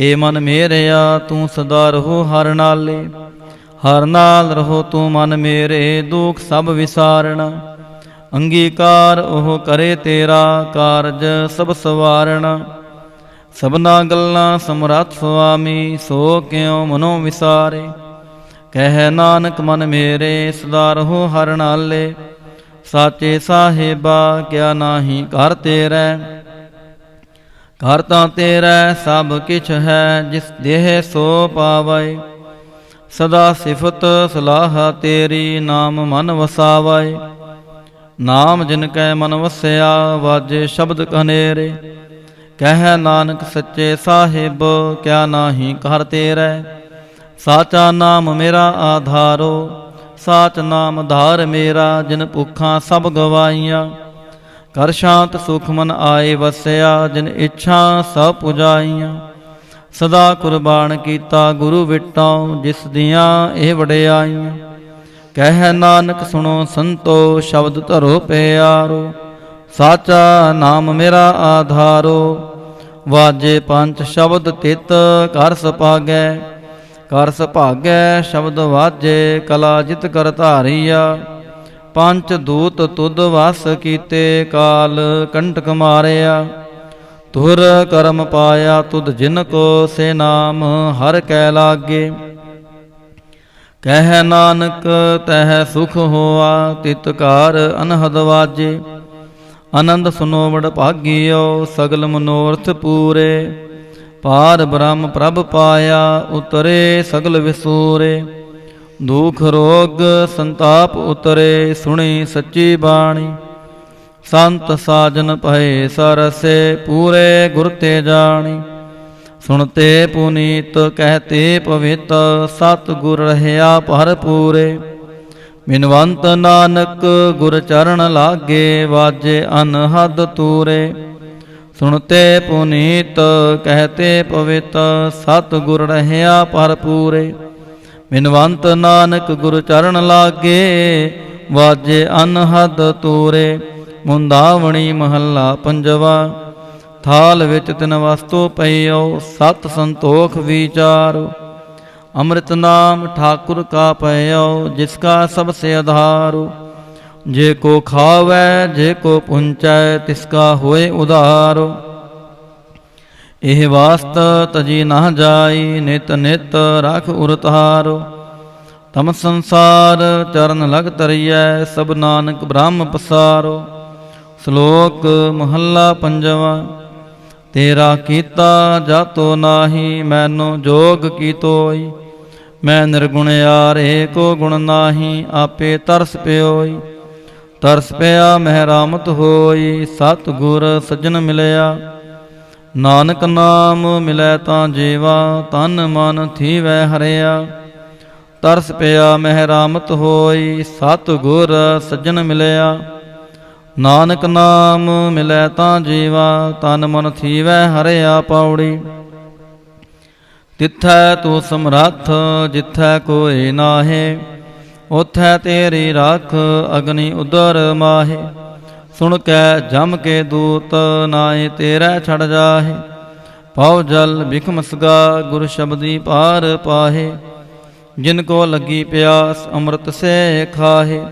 ਏ ਮਨ ਮੇਰਿਆ ਤੂੰ ਸਦਾ ਰਹੋ ਹਰ ਨਾਲੇ। ਹਰ ਨਾਲ ਰਹੋ ਤੂੰ ਮਨ ਮੇਰੇ, ਦੁਖ ਸਭ ਵਿਸਾਰਣਾ। ਅੰਗੀਕਾਰ ਉਹ ਕਰੇ ਤੇਰਾ, ਕਾਰਜ ਸਭ ਸਵਾਰਣਾ। ਸਭਨਾ ਗੱਲਾਂ ਸਮਰੱਥ ਸੁਆਮੀ, ਸੋ ਕਿਉ ਮਨੋ ਵਿਸਾਰੇ। ਕਹਿ ਨਾਨਕ ਮਨ ਮੇਰੇ, ਸਦਾ ਰਹੋ ਹਰ ਨਾਲੇ। ਸਾਚੇ ਸਾਹਿਬਾ ਕਿਆ ਨਾਹੀ ਘਰ ਤੇਰੇ। ਘਰ ਤਾਂ ਤੇਰਾ ਸਭ ਕਿਛ ਹੈ, ਜਿਸ ਦੇਹ ਸੋ ਪਾਵੈ। ਸਦਾ ਸਿਫਤ ਸਲਾਹ ਤੇਰੀ, ਨਾਮ ਮਨ ਵਸਾਵੈ। ਨਾਮ ਜਿਨ ਕੈ ਮਨ ਵਸਿਆ, ਵਾਜੇ ਸ਼ਬਦ ਕਨੇਰੇ। ਕਹਿ ਨਾਨਕ ਸੱਚੇ ਸਾਹਿਬ ਕਿਆ ਨਾਹੀ ਘਰ ਤੇਰੇ। ਸਾਚਾ ਨਾਮ ਮੇਰਾ ਆਧਾਰੋ, ਸਾਚ ਨਾਮ ਧਾਰ ਮੇਰਾ। ਜਿਨ ਭੁੱਖਾਂ ਸਭ ਗਵਾਈਆਂ, ਕਰ ਸ਼ਾਂਤ ਸੁਖ ਮਨ ਆਏ ਵਸਿਆ। ਜਿਨ ਇੱਛਾ ਸਭ ਪੁਜਾਈਆਂ, ਸਦਾ ਕੁਰਬਾਨ ਕੀਤਾ ਗੁਰੂ ਵਿਟੋਂ। ਜਿਸ ਦੀਆਂ ਇਹ ਵਡਿਆਈਆਂ, ਕਹਿ ਨਾਨਕ ਸੁਣੋ ਸੰਤੋ, ਸ਼ਬਦ ਧਰੋ ਪਿਆਰੋ। ਸਾਚਾ ਨਾਮ ਮੇਰਾ ਆਧਾਰੋ, ਵਾਜੇ ਪੰਚ ਸ਼ਬਦ ਤਿਤ ਕਰ ਸੁਭਾਗੈ। ਕਰ ਸੁਭਾਗੈ ਸ਼ਬਦ ਵਾਜੇ, ਕਲਾ ਜਿਤ ਕਰ ਧਾਰੀਆ। ਪੰਚ ਦੂਤ ਤੁਧ ਵਸ ਕੀਤੇ, ਕਾਲ ਕੰਟਕ ਮਾਰਿਆ। ਤੁਰ ਕਰਮ ਪਾਇਆ ਤੁਧ ਜਿਨ ਕੋ, ਸੇ ਨਾਮ ਹਰ ਕੈ ਲਾਗੇ। ਕਹਿ ਨਾਨਕ ਤਹਿ ਸੁਖ ਹੋਆ, ਤਿਤ ਕਾਰ ਅਨਹਦ ਵਾਜੇ। ਆਨੰਦ ਸੁਨੋ ਵਡ ਭਾਗਿਓ, ਸਗਲ ਮਨੋਰਥ ਪੂਰੇ। ਪਾਰ ਬ੍ਰਹਮ ਪ੍ਰਭ ਪਾਇਆ, ਉਤਰੇ ਸਗਲ ਵਿਸੂਰੇ। ਦੁਖ ਰੋਗ ਸੰਤਾਪ ਉਤਰੇ, ਸੁਣੀ ਸੱਚੀ ਬਾਣੀ। ਸੰਤ ਸਾਜਨ ਭਏ ਸਰਸੇ, ਪੂਰੇ ਗੁਰ ਤੇ ਜਾਣੀ। ਸੁਣਤੇ ਪੁਨੀਤ ਕਹਤੇ ਪਵਿੱਤ, ਸਤ ਗੁਰ ਰਹਿਆ ਭਰਪੂਰੇ। ਬਿਨਵੰਤ ਨਾਨਕ ਗੁਰ ਚਰਨ ਲਾਗੇ, ਵਾਜੇ ਅਨਹਦ ਤੂਰੇ। ਸੁਣਤੇ ਪੁਨੀਤ ਕਹਤੇ ਪਵਿੱਤ, ਸਤ ਗੁਰ ਰਹਿਆ ਭਰਪੂਰੇ। ਬਿਨਵੰਤ ਨਾਨਕ ਗੁਰ ਚਰਨ ਲਾਗੇ, ਵਾਜੇ ਅਨਹਦ ਤੂਰੇ। ਮੁੰਦਾਵਣੀ ਮਹੱਲਾ ਪੰਜਵਾ। ਥਾਲ ਵਿੱਚ ਤਿਨ ਵਸਤੂ ਪਈਓ, ਸਤ ਸੰਤੋਖ ਵਿਚਾਰੋ। ਅੰਮ੍ਰਿਤ ਨਾਮ ਠਾਕੁਰ ਕਾ ਪਈਓ, ਜਿਸ ਕਾ ਸਭ ਸੇ ਆਧਾਰੋ। ਜੇ ਕੋ ਖਾਵੈ ਜੇ ਕੋ ਪੁੰਚੈ, ਤਿਸ ਕਾ ਹੋਏ ਉਧਾਰੋ। ਇਹ ਵਾਸਤ ਤਜੀ ਨਾ ਜਾਈ, ਨਿਤ ਨਿਤ ਰਖ ਉਰਤਾਰੋ। ਤਮ ਸੰਸਾਰ ਚਰਨ ਲਗ ਤਰੀਐ, ਸਭ ਨਾਨਕ ਬ੍ਰਹਮ ਪਸਾਰੋ। ਸ਼ਲੋਕ ਮਹੱਲਾ ਪੰਜਵਾ। ਤੇਰਾ ਕੀਤਾ ਜਾਤੋ ਨਾਹੀ, ਮੈਨੂੰ ਜੋਗ ਕੀ ਤੋਈ। ਮੈਂ ਨਿਰਗੁਣ ਯਾਰੇ ਕੋ ਗੁਣ ਨਾਹੀ, ਆਪੇ ਤਰਸ ਪਿਓਈ। ਤਰਸ ਪਿਆ ਮਹਿ ਰਾਮਤ ਹੋਈ, ਸਤਿਗੁਰ ਸੱਜਣ ਮਿਲਿਆ। ਨਾਨਕ ਨਾਮ ਮਿਲੈ ਤਾਂ ਜੀਵਾ, ਤਨ ਮਨ ਥੀਵੈ ਹਰਿਆ। ਤਰਸ ਪਿਆ ਮਹਿ ਰਾਮਤ ਹੋਈ, ਸਤਿ ਗੁਰ ਸੱਜਣ ਮਿਲਿਆ। ਨਾਨਕ ਨਾਮ ਮਿਲੈ ਤਾਂ ਜੀਵਾ, ਤਨ ਮਨ ਥੀਵੈ ਹਰਿਆ। ਪੌੜੀ। ਤਿੱਥੈ ਤੂੰ ਸਮਰੱਥ, ਜਿੱਥੈ ਕੋਈ ਨਾਹੇ, ਉਥੈ ਤੇਰੀ ਰਾਖ ਅਗਨੀ ਉਦਰ ਮਾਹੇ। ਸੁਣ ਕੈ ਜਮ ਕੇ ਦੂਤ, ਨਾਏ ਤੇਰੈ ਛੜ ਜਾਹੇ। ਪਾਉ ਜਲ ਬਿਖਮ ਸਗਾ, ਗੁਰ ਸ਼ਬਦੀ ਪਾਰ ਪਾਹੇ। ਜਿਨ ਕੋ ਲੱਗੀ ਪਿਆਸ, ਅੰਮ੍ਰਿਤ ਸੇ ਖਾਹੇ।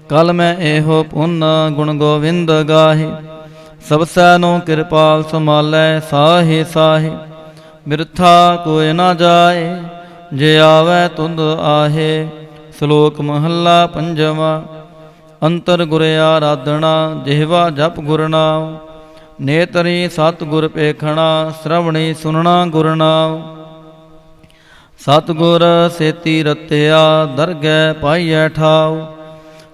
ਕਲ ਮੈਂ ਇਹੋ ਪੁੰਨ, ਗੁਣ ਗੋਵਿੰਦ ਗਾਹੇ। ਸਭ ਸੈਨੋ ਕਿਰਪਾਲ ਸੰਭਾਲੈ, ਸਾਹੇ ਸਾਹੇ। ਬਿਰਥਾ ਕੋਇ ਨਾ ਜਾਏ, ਜੇ ਆਵੈ ਤੁਧ ਆਹੇ। ਸ਼ਲੋਕ ਮਹੱਲਾ ਪੰਜਵਾ। ਅੰਤਰ ਗੁਰ ਆਰਾਧਨਾ, ਜਿਹਵਾ ਜਪ ਗੁਰ ਨਾਮ। ਨੇਤਰੀ ਸਤ ਗੁਰ ਪੇਖਣਾ, ਸ਼ਰਵਣੀ ਸੁਨਣਾ ਗੁਰ ਨਾਮ। ਸਤਿਗੁਰ ਸੇਤੀ ਰਤਿਆ, ਦਰਗਹਿ ਪਾਈਐ ਠਾਉ।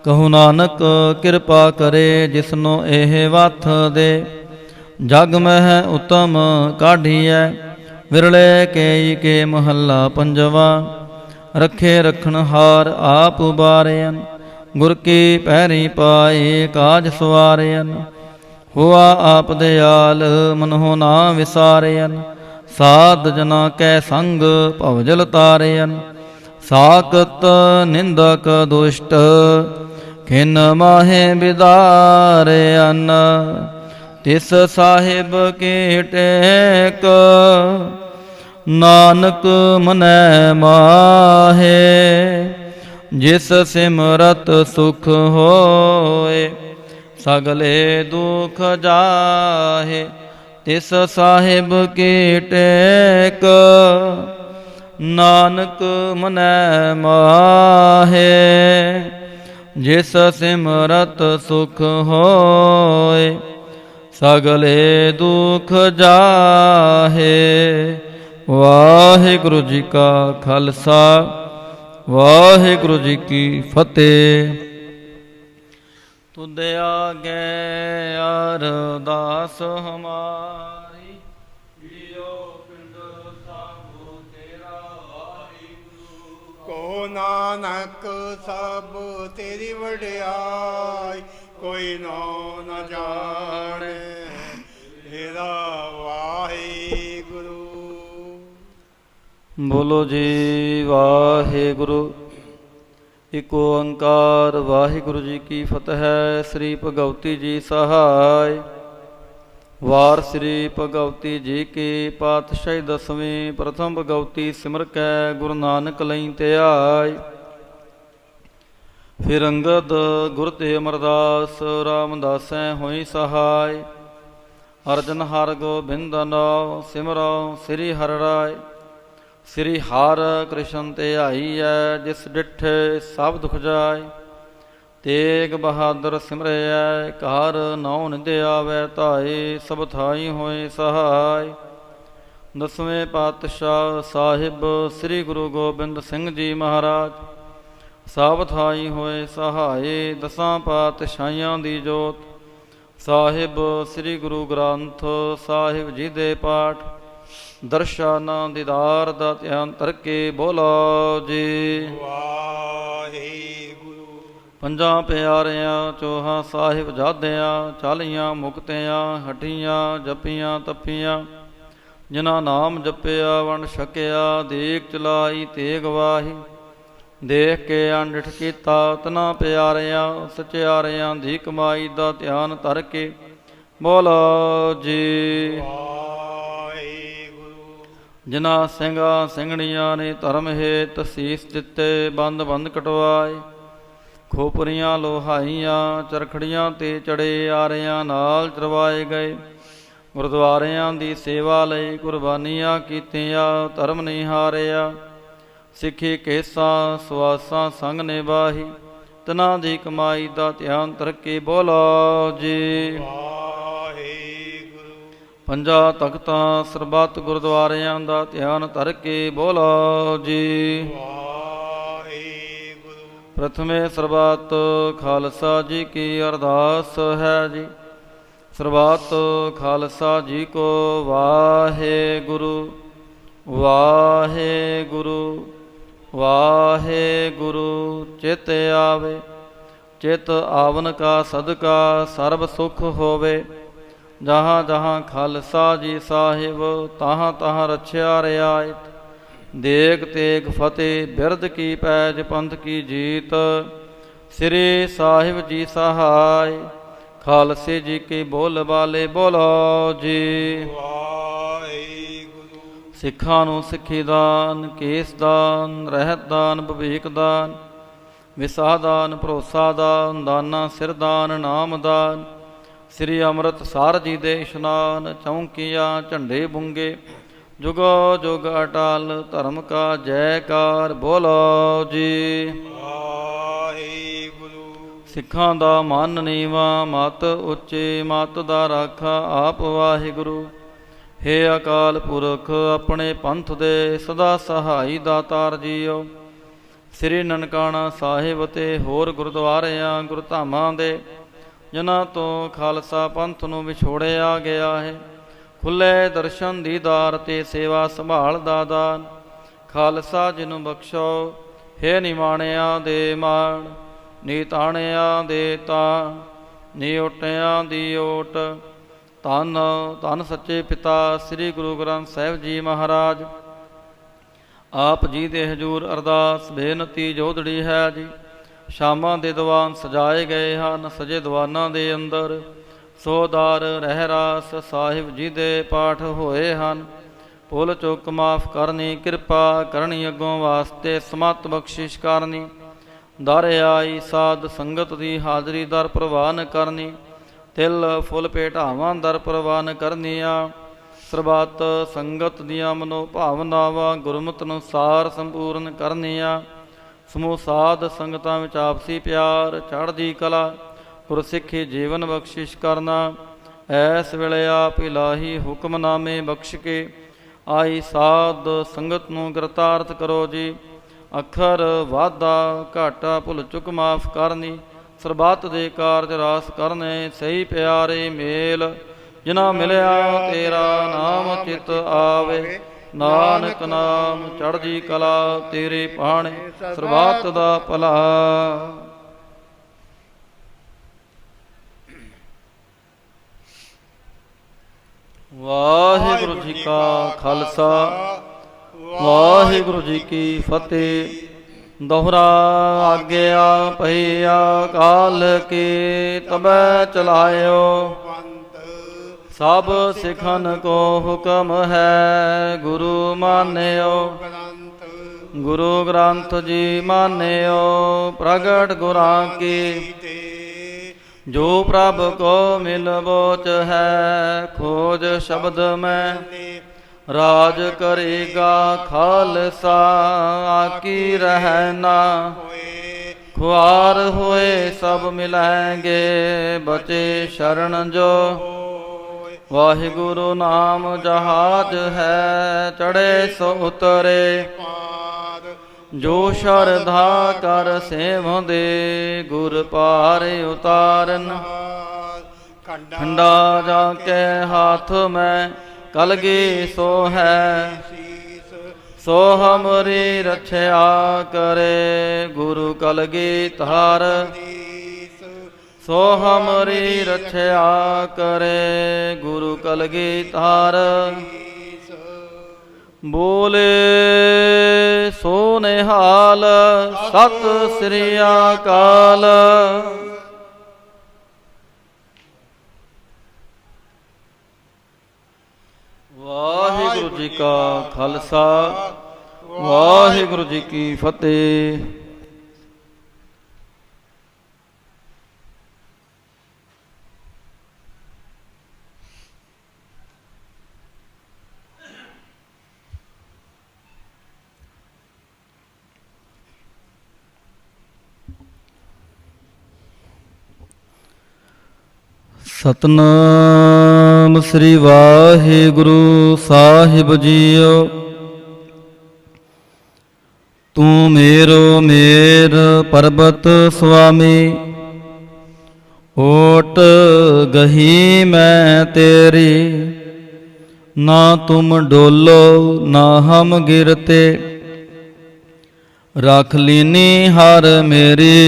ਕਹੂ ਨਾਨਕ ਕਿਰਪਾ ਕਰੇ, ਜਿਸਨੋ ਇਹ ਵਥ ਦੇ। ਜਗ ਮਹਿ ਉਤਮ ਕਾਢੀਐ, ਵਿਰਲੇ ਕੇਈ ਕੇ ਮਹੱਲਾ ਪੰਜਵਾ। ਰੱਖੇ ਰਖਣ ਹਾਰ ਆਪ ਉਬਾਰਿਅਨ, ਗੁਰ ਕੀ ਪੈਰੀ ਪਾਏ ਕਾਜ ਸਵਾਰਿਅਨ। ਹੋਆ ਆਪ ਦਿਆਲ, ਮਨਹੁ ਨਾ ਵਿਸਾਰਿਅਨ। ਸਾਧ ਜਨਾ ਕੈ ਸੰਗ ਭਵਜਲ ਤਾਰਿਅਨ। ਸਾਕਤ ਨਿੰਦਕ ਦੁਸ਼ਟ, ਖਿਨ ਮਾਹੇ ਬਿਦਾਰਿਅਨ। ਤਿਸ ਸਾਹਿਬ ਕੀ ਟੇਕ, ਨਾਨਕ ਮਨੈ ਮਾਹੇ। ਜਿਸ ਸਿਮਰਤ ਸੁਖ ਹੋਏ, ਸਗਲੇ ਦੁਖ ਜਾਹੇ। ਤਿਸ ਸਾਹਿਬ ਕੀ ਟੇਕ, ਨਾਨਕ ਮਨੈ ਮਾਹੇ। ਜਿਸ ਸਿਮਰਤ ਸੁਖ ਹੋਏ, ਸਗਲੇ ਦੁਖ ਜਾਹੇ। ਵਾਹਿਗੁਰੂ ਜੀ ਕਾ ਖਾਲਸਾ, ਵਾਹਿਗੁਰੂ ਜੀ ਕੀ ਫਤਿਹ। ਤੁਧ ਆਗੇ ਅਰਦਾਸ ਹਮਾਰੀ, ਜਿਉ ਪਿੰਡ ਸਭ ਤੇਰਾ ਵਾਹਿਗੁਰੂ। ਕੋ ਨਾਨਕ ਸਭ ਤੇਰੀ ਵਡਿਆਈ, ਕੋਈ ਨਾਉ ਨ ਜਾਣੈ ਤੇਰਾ ਵਾਹਿਗੁਰੂ। ਬੋਲੋ ਜੀ ਵਾਹਿਗੁਰੂ। ਇਕ ਓੰਕਾਰ ਵਾਹਿਗੁਰੂ ਜੀ ਕੀ ਫਤਿਹ। ਸ੍ਰੀ ਭਗਵਤੀ ਜੀ ਸਹਾਇ। ਵਾਰ ਸ੍ਰੀ ਭਗਵਤੀ ਜੀ ਕੀ ਪਾਤਸ਼ਾਹੀ ਦਸਵੀਂ। ਪ੍ਰਥਮ ਭਗਵਤੀ ਸਿਮਰ ਕੈ, ਗੁਰੂ ਨਾਨਕ ਲਈ ਧਿਆਇ। ਫਿਰ ਅੰਗਦ ਗੁਰ ਤੇ ਅਮਰਦਾਸ, ਰਾਮਦਾਸੈ ਹੋਈ ਸਹਾਇ। ਅਰਜਨ ਹਰਿ ਗੋਬਿੰਦ ਨਾਉ, ਸਿਮਰਉ ਸ੍ਰੀ ਹਰਿ ਰਾਇ। ਸ੍ਰੀ ਹਰਿ ਕ੍ਰਿਸ਼ਨ ਧਿਆਈਐ, ਜਿਸ ਡਿਠੇ ਸਭ ਦੁਖ ਜਾਏ। ਤੇਗ ਬਹਾਦਰ ਸਿਮਰਿਐ, ਘਰ ਨੌ ਨਿਧ ਆਵੈ ਧਾਏ। ਸਭ ਥਾਈ ਹੋਏ ਸਹਾਇ। ਦਸਵੇਂ ਪਾਤਸ਼ਾਹ ਸਾਹਿਬ ਸ੍ਰੀ ਗੁਰੂ ਗੋਬਿੰਦ ਸਿੰਘ ਜੀ ਮਹਾਰਾਜ, ਸਭ ਥਾਈ ਹੋਏ ਸਹਾਏ। ਦਸਾਂ ਪਾਤਸ਼ਾਹੀਆਂ ਦੀ ਜੋਤ ਸਾਹਿਬ ਸ੍ਰੀ ਗੁਰੂ ਗ੍ਰੰਥ ਸਾਹਿਬ ਜੀ ਦੇ ਪਾਠ ਦਰਸ਼ਨ ਦੀਦਾਰ ਦਾ ਧਿਆਨ ਤਰਕੇ ਬੋਲੋ ਜੀ ਵਾਹਿਗੁਰੂ। ਪੰਜਾਂ ਪਿਆਰਿਆਂ ਚੋਹਾਂ ਸਾਹਿਬ ਜਾਦਿਆਂ, ਚਾਲੀਆਂ ਮੁਕਤਿਆਂ, ਹੱਟੀਆਂ ਜਪੀਆਂ ਤਪੀਆਂ। ਜਿਨ੍ਹਾਂ ਨਾਮ ਜਪਿਆ ਵੰਡ ਛਕਿਆ, ਦੇਖ ਚਲਾਈ ਤੇਗ ਵਾਹੀ। ਦੇਖ ਕੇ ਅੰਡਿਠ ਕੀਤਾ, ਤਨਾ ਪਿਆਰਿਆਂ ਸਚਿਆਰਿਆਂ ਦੀ ਕਮਾਈ ਦਾ ਧਿਆਨ ਧਰ ਕੇ ਬੋਲੋ ਜੀ ਵਾਹਿਗੁਰੂ। ਜਿਨ੍ਹਾਂ ਸਿੰਘਾਂ ਸਿੰਘਣੀਆਂ ਨੇ ਧਰਮ ਹੇਤ ਸੀਸ ਦਿੱਤੇ, ਬੰਦ ਬੰਦ ਕਟਵਾਏ। ਖੋਪਰੀਆਂ ਲੋਹਾਈਆਂ, ਚਰਖੜੀਆਂ ਤੇ ਚੜੇ ਆਰਿਆਂ ਨਾਲ ਚਰਵਾਏ ਗਏ। ਗੁਰਦੁਆਰਿਆਂ ਦੀ ਸੇਵਾ ਲਈ ਕੁਰਬਾਨੀਆਂ ਕੀਤੀਆਂ, ਧਰਮ ਨਹੀਂ ਹਾਰਿਆ। ਸਿੱਖੀ ਕੇਸਾਂ ਸਵਾਸਾਂ ਸੰਗ ਨਿਭਾਹੀ, ਤਨਾਂ ਦੀ ਕਮਾਈ ਦਾ ਧਿਆਨ ਤਰਕੇ ਬੋਲੋ ਜੀ ਵਾਹਿਗੁਰੂ। ਪੰਜਾਂ ਤਖਤਾਂ ਸਰਬੱਤ ਗੁਰਦੁਆਰਿਆਂ ਦਾ ਧਿਆਨ ਧਰ ਕੇ ਬੋਲੋ ਜੀ ਵਾਹਿਗੁਰੂ। ਪ੍ਰਥਮੇ ਸਰਬੱਤ ਖਾਲਸਾ ਜੀ ਕੀ ਅਰਦਾਸ ਹੈ ਜੀ। ਸਰਬੱਤ ਖਾਲਸਾ ਜੀ ਕੋ ਵਾਹਿਗੁਰੂ ਵਾਹਿਗੁਰੂ ਵਾਹਿਗੁਰੂ। ਚਿਤ ਆਵੇ ਚਿਤ ਆਵਨ ਕਾ ਸਦਕਾ ਸਰਬ ਸੁਖ ਹੋਵੇ। ਜਹਾਂ ਜਹਾਂ ਖਾਲਸਾ ਜੀ ਸਾਹਿਬ ਤਹਾਂ ਤਹਾਂ ਰਛਿਆ ਰਿਆਇਤ। ਦੇਗ ਤੇਗ ਫਤਿਹ ਬਿਰਦ ਕੀ ਪੈਜ ਪੰਥ ਕੀ ਜੀਤ। ਸ੍ਰੀ ਸਾਹਿਬ ਜੀ ਸਹਾਇ ਖਾਲਸੇ ਜੀ ਕੀ ਬੋਲ ਬਾਲੇ ਬੋਲੋ ਜੀ। ਵਾਹਿਗੁਰੂ। ਸਿੱਖਾਂ ਨੂੰ ਸਿੱਖੀ ਦਾਨ, ਕੇਸ ਦਾਨ, ਰਹਿਤ ਦਾਨ, ਵਿਵੇਕ ਦਾਨ, ਵਿਸਾਹ ਦਾਨ, ਭਰੋਸਾ ਦਾਨ, ਦਾਨਾ ਸਿਰ ਦਾਨ, ਨਾਮ ਦਾਨ। ਸ੍ਰੀ ਅੰਮ੍ਰਿਤਸਰ ਜੀ ਦੇ ਇਸ਼ਨਾਨ, ਚੌਂਕੀਆਂ ਝੰਡੇ ਬੁੰਗੇ, ਜੁਗੋ ਜੁਗ ਅਟਲ ਧਰਮ ਕਾ ਜੈਕਾਰ ਬੋਲੋ ਜੀ। ਵਾਹਿਗੁਰੂ। ਸਿੱਖਾਂ ਦਾ ਮਨ ਨੀਵਾਂ ਮਤ ਉੱਚੇ, ਮਤ ਦਾ ਰਾਖਾ ਆਪ ਵਾਹਿਗੁਰੂ। ਹੇ ਅਕਾਲ ਪੁਰਖ ਆਪਣੇ ਪੰਥ ਦੇ ਸਦਾ ਸਹਾਈ ਦਾਤਾਰ ਜੀਓ। ਸ੍ਰੀ ਨਨਕਾਣਾ ਸਾਹਿਬ ਤੇ ਹੋਰ ਗੁਰਦੁਆਰਿਆਂ ਗੁਰਧਾਮਾਂ ਦੇ ਜਿਨ੍ਹਾਂ ਤੋਂ ਖਾਲਸਾ ਪੰਥ ਨੂੰ ਵਿਛੋੜਿਆ ਗਿਆ ਹੈ, ਖੁੱਲੇ ਦਰਸ਼ਨ ਦੀਦਾਰ ਤੇ ਸੇਵਾ ਸੰਭਾਲ ਦਾ ਦਾਨ ਖਾਲਸਾ ਜੀ ਨੂੰ ਬਖਸ਼ੋ। ਹੇ ਨਿਮਾਣਿਆਂ ਦੇ ਮਾਣ, ਨੀ ਤਾਣਿਆਂ ਦੇ ਤਾਣ, ਨੀ ਓਟਿਆਂ ਦੀ ਓਟ। ਧੰਨ ਧੰਨ ਸੱਚੇ ਪਿਤਾ ਸ੍ਰੀ ਗੁਰੂ ਗ੍ਰੰਥ ਸਾਹਿਬ ਜੀ ਮਹਾਰਾਜ। ਆਪ ਜੀ ਦੇ ਹਜ਼ੂਰ ਅਰਦਾਸ ਬੇਨਤੀ ਜੋਦੜੀ ਹੈ ਜੀ। ਸ਼ਾਮਾਂ ਦੇ ਦੀਵਾਨ ਸਜਾਏ ਗਏ ਹਨ, ਸਜੇ ਦੀਵਾਨਾਂ ਦੇ ਅੰਦਰ ਸੋਦਾਰ ਰਹਿਰਾਸ ਸਾਹਿਬ ਜੀ ਦੇ ਪਾਠ ਹੋਏ ਹਨ। ਭੁੱਲ ਚੁੱਕ ਮਾਫ ਕਰਨੀ, ਕਿਰਪਾ ਕਰਨੀ, ਅੱਗੋਂ ਵਾਸਤੇ ਸਮਤ ਬਖਸ਼ਿਸ਼ ਕਰਨੀ। ਦਰ ਆਈ ਸਾਧ ਸੰਗਤ ਦੀ ਹਾਜ਼ਰੀ ਦਰ ਪ੍ਰਵਾਨ ਕਰਨੀ। ਤਿਲ ਫੁੱਲ ਭੇਟਾਵਾਂ ਦਰ ਪ੍ਰਵਾਨ ਕਰਨੀਆਂ। ਸਰਬੱਤ ਸੰਗਤ ਦੀਆਂ ਮਨੋ ਭਾਵਨਾਵਾਂ ਗੁਰਮਤਿ ਅਨੁਸਾਰ ਸੰਪੂਰਨ ਕਰਨੀਆਂ। ਸਮੂਹ ਸਾਧ ਸੰਗਤਾਂ ਵਿੱਚ ਆਪਸੀ ਪਿਆਰ, ਚੜ੍ਹਦੀ ਕਲਾ, ਗੁਰਸਿੱਖੀ ਜੀਵਨ ਬਖਸ਼ਿਸ਼ ਕਰਨਾ। ਐਸ ਵੇਲੇ ਆਪ ਇਲਾਹੀ ਹੁਕਮਨਾਮੇ ਬਖਸ਼ ਕੇ ਆਈ ਸਾਧ ਸੰਗਤ ਨੂੰ ਕਰਤਾਰਥ ਕਰੋ ਜੀ। ਅੱਖਰ ਵਾਧਾ ਘਾਟਾ ਭੁੱਲ ਚੁੱਕ ਮਾਫ ਕਰਨੀ। ਸਰਬੱਤ ਦੇ ਕਾਰਜ ਰਾਸ ਕਰਨੇ। ਸਹੀ ਪਿਆਰੇ ਮੇਲ ਜਿਨ੍ਹਾਂ ਮਿਲਿਆ ਤੇਰਾ ਨਾਮ ਚਿਤ ਆਵੇ। ਨਾਨਕ ਨਾਮ ਚੜ੍ਹਦੀ ਕਲਾ ਤੇਰੇ ਭਾਣੇ, ਸਰਬੱਤ ਦਾ ਭਲਾ। ਵਾਹਿਗੁਰੂ ਜੀ ਕਾ ਖਾਲਸਾ, ਵਾਹਿਗੁਰੂ ਜੀ ਕੀ ਫਤਿਹ। ਦੋਹਰਾ ਆਗਿਆ ਭਈਆ ਕਾਲ ਕੀ, ਤਬੈ ਚਲਾਇਓ ਸਭ ਸਿਖਨ ਕੋ ਹੁਕਮ ਹੈ। ਗੁਰੂ ਮਾਨਿਓ ਗੁਰੂ ਗ੍ਰੰਥ ਜੀ ਮਾਨਿਓ। ਪ੍ਰਗਟ ਗੁਰਾਂ ਕੀ ਜੋ ਪ੍ਰਭ ਕੋ ਮਿਲ ਬੋਚ ਹੈ। ਖੋਜ ਸ਼ਬਦ ਮੈਂ ਰਾਜ ਕਰੇਗਾ ਖਾਲਸਾ। ਆਕੀ ਰਹਿ ਨਾ ਖੁਆਰ ਹੋਏ ਸਭ ਮਿਲੈਂਗੇ। ਬਚੇ ਸ਼ਰਨ ਜੋ ਵਾਹਿਗੁਰੂ ਨਾਮ ਜਹਾਜ ਹੈ। ਚੜ੍ਹੇ ਸੋ ਉਤਰੇ ਜੋ ਸ਼ਰਧਾ ਕਰ ਸੇਵਦੇ। ਗੁਰ ਪਾਰ ਉਤਾਰਨ ਖੰਡਾ ਜਾ ਕੇ ਹਾਥ ਮੈਂ ਕਲਗੀ ਸੋ ਹੈ। ਸੋ ਹਮਰੀ ਰਛਿਆ ਕਰੇ ਗੁਰੂ ਕਲਗੀ ਧਾਰ। ਸੋ ਹਮਰੀ ਰਛਿਆ ਕਰੇ ਗੁਰੂ ਕਲਗੀ ਧਾਰ। ਬੋਲੇ ਸੋ ਨਿਹਾਲ ਸਤਿ ਸ੍ਰੀ ਅਕਾਲ। ਵਾਹਿਗੁਰੂ ਜੀ ਕਾ ਖਾਲਸਾ, ਵਾਹਿਗੁਰੂ ਜੀ ਕੀ ਫਤਿਹ। ਸਤਨਾਮ ਸ੍ਰੀ ਵਾਹਿਗੁਰੂ ਸਾਹਿਬ ਜੀਓ। ਤੂੰ ਮੇਰੋ ਮੇਰ ਪਰਬਤ ਸੁਆਮੀ, ओट गही मैं तेरी, ना तुम डोलो ना हम गिरते। रख लीनी हर मेरी,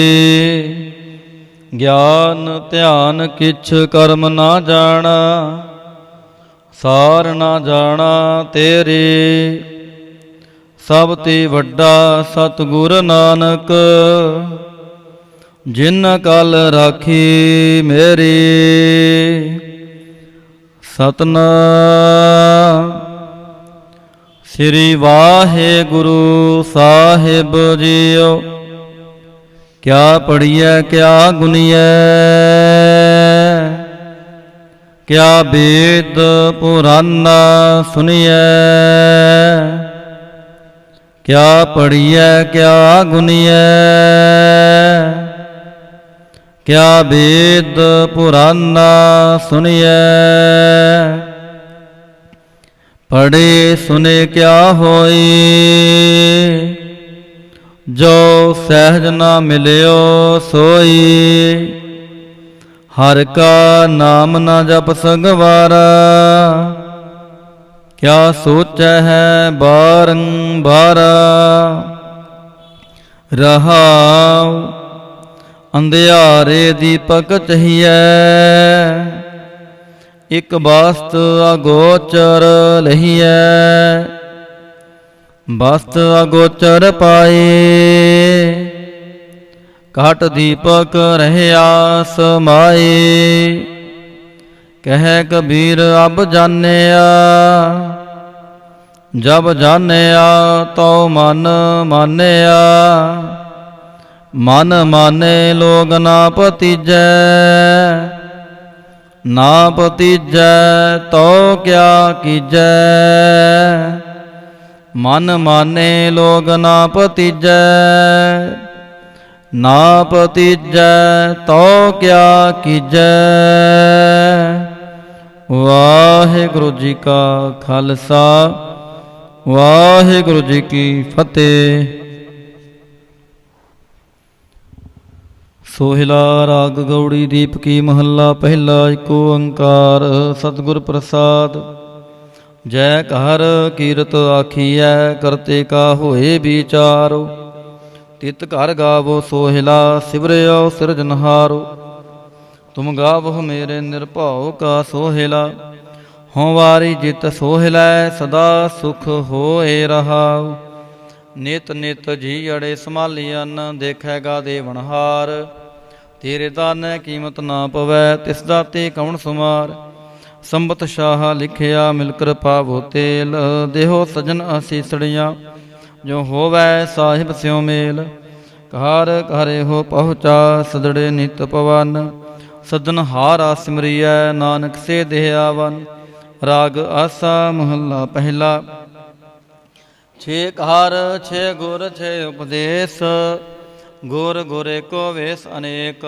ज्ञान ध्यान किछ कर्म ना जाना। सार ना जाना तेरी, सब ते वड्डा सतगुर नानक। जिन कल राखी मेरी, सतनाम। श्री वाहेगुरु साहिब जीओ। क्या पढ़िए क्या गुनिए, क्या वेद पुराना सुनिए। क्या पढ़िए क्या गुनिए, क्या वेद पुराना सुनिए। पढ़े सुने क्या होई, जो सहज न मिलियो सोई। हर का नाम न जप सगवारा, क्या सोचै है बारंबार। रहाउ अंधियारे दीपक चहिए, इक बास्त अगोचर लहिए। बास्त अगोचर पाए, घट दीपक रहया समाए। कह कबीर अब जानिया, जब जानिया तो मन मानिया। मन माने लोग ना पतीजै, ना पतीजै तो क्या कीजै। मन माने लोग ना पतीजै, ना पतीजै तो क्या कीजै। वाहिगुरु जी का खालसा, वाहिगुरु जी की फतेह। सोहिला राग गौड़ी दीप की महला पहला एक ओंकार सतगुर प्रसाद। जय कहर कीरत आखियै करते का होए विचारो। तित घर गावो सोहिला सिवरयो सिरजनहारो। तुम गावो मेरे निर्भाव का सोहिला। हों वारी जित सोहिलै सदा सुख होए रहाओ। नित नित जी अड़े संभालियन देखैगा देवनहार। तेरे दाने कीमत ना पवै तिस दाते कौन सुमार। संबत शाह लिखिया मिल कृपा वो तेल। देहो सजन आसीसड़ियाँ जो होवै साहिब स्यों मेल। कार करे हो पहुँचा सदड़े नित पवन। सदन हारा सिमरिया नानक से देहावन। राग आसा महला पहला। छे कार छे गुर छे उपदेश। गुर गुरे को वेश अनेक।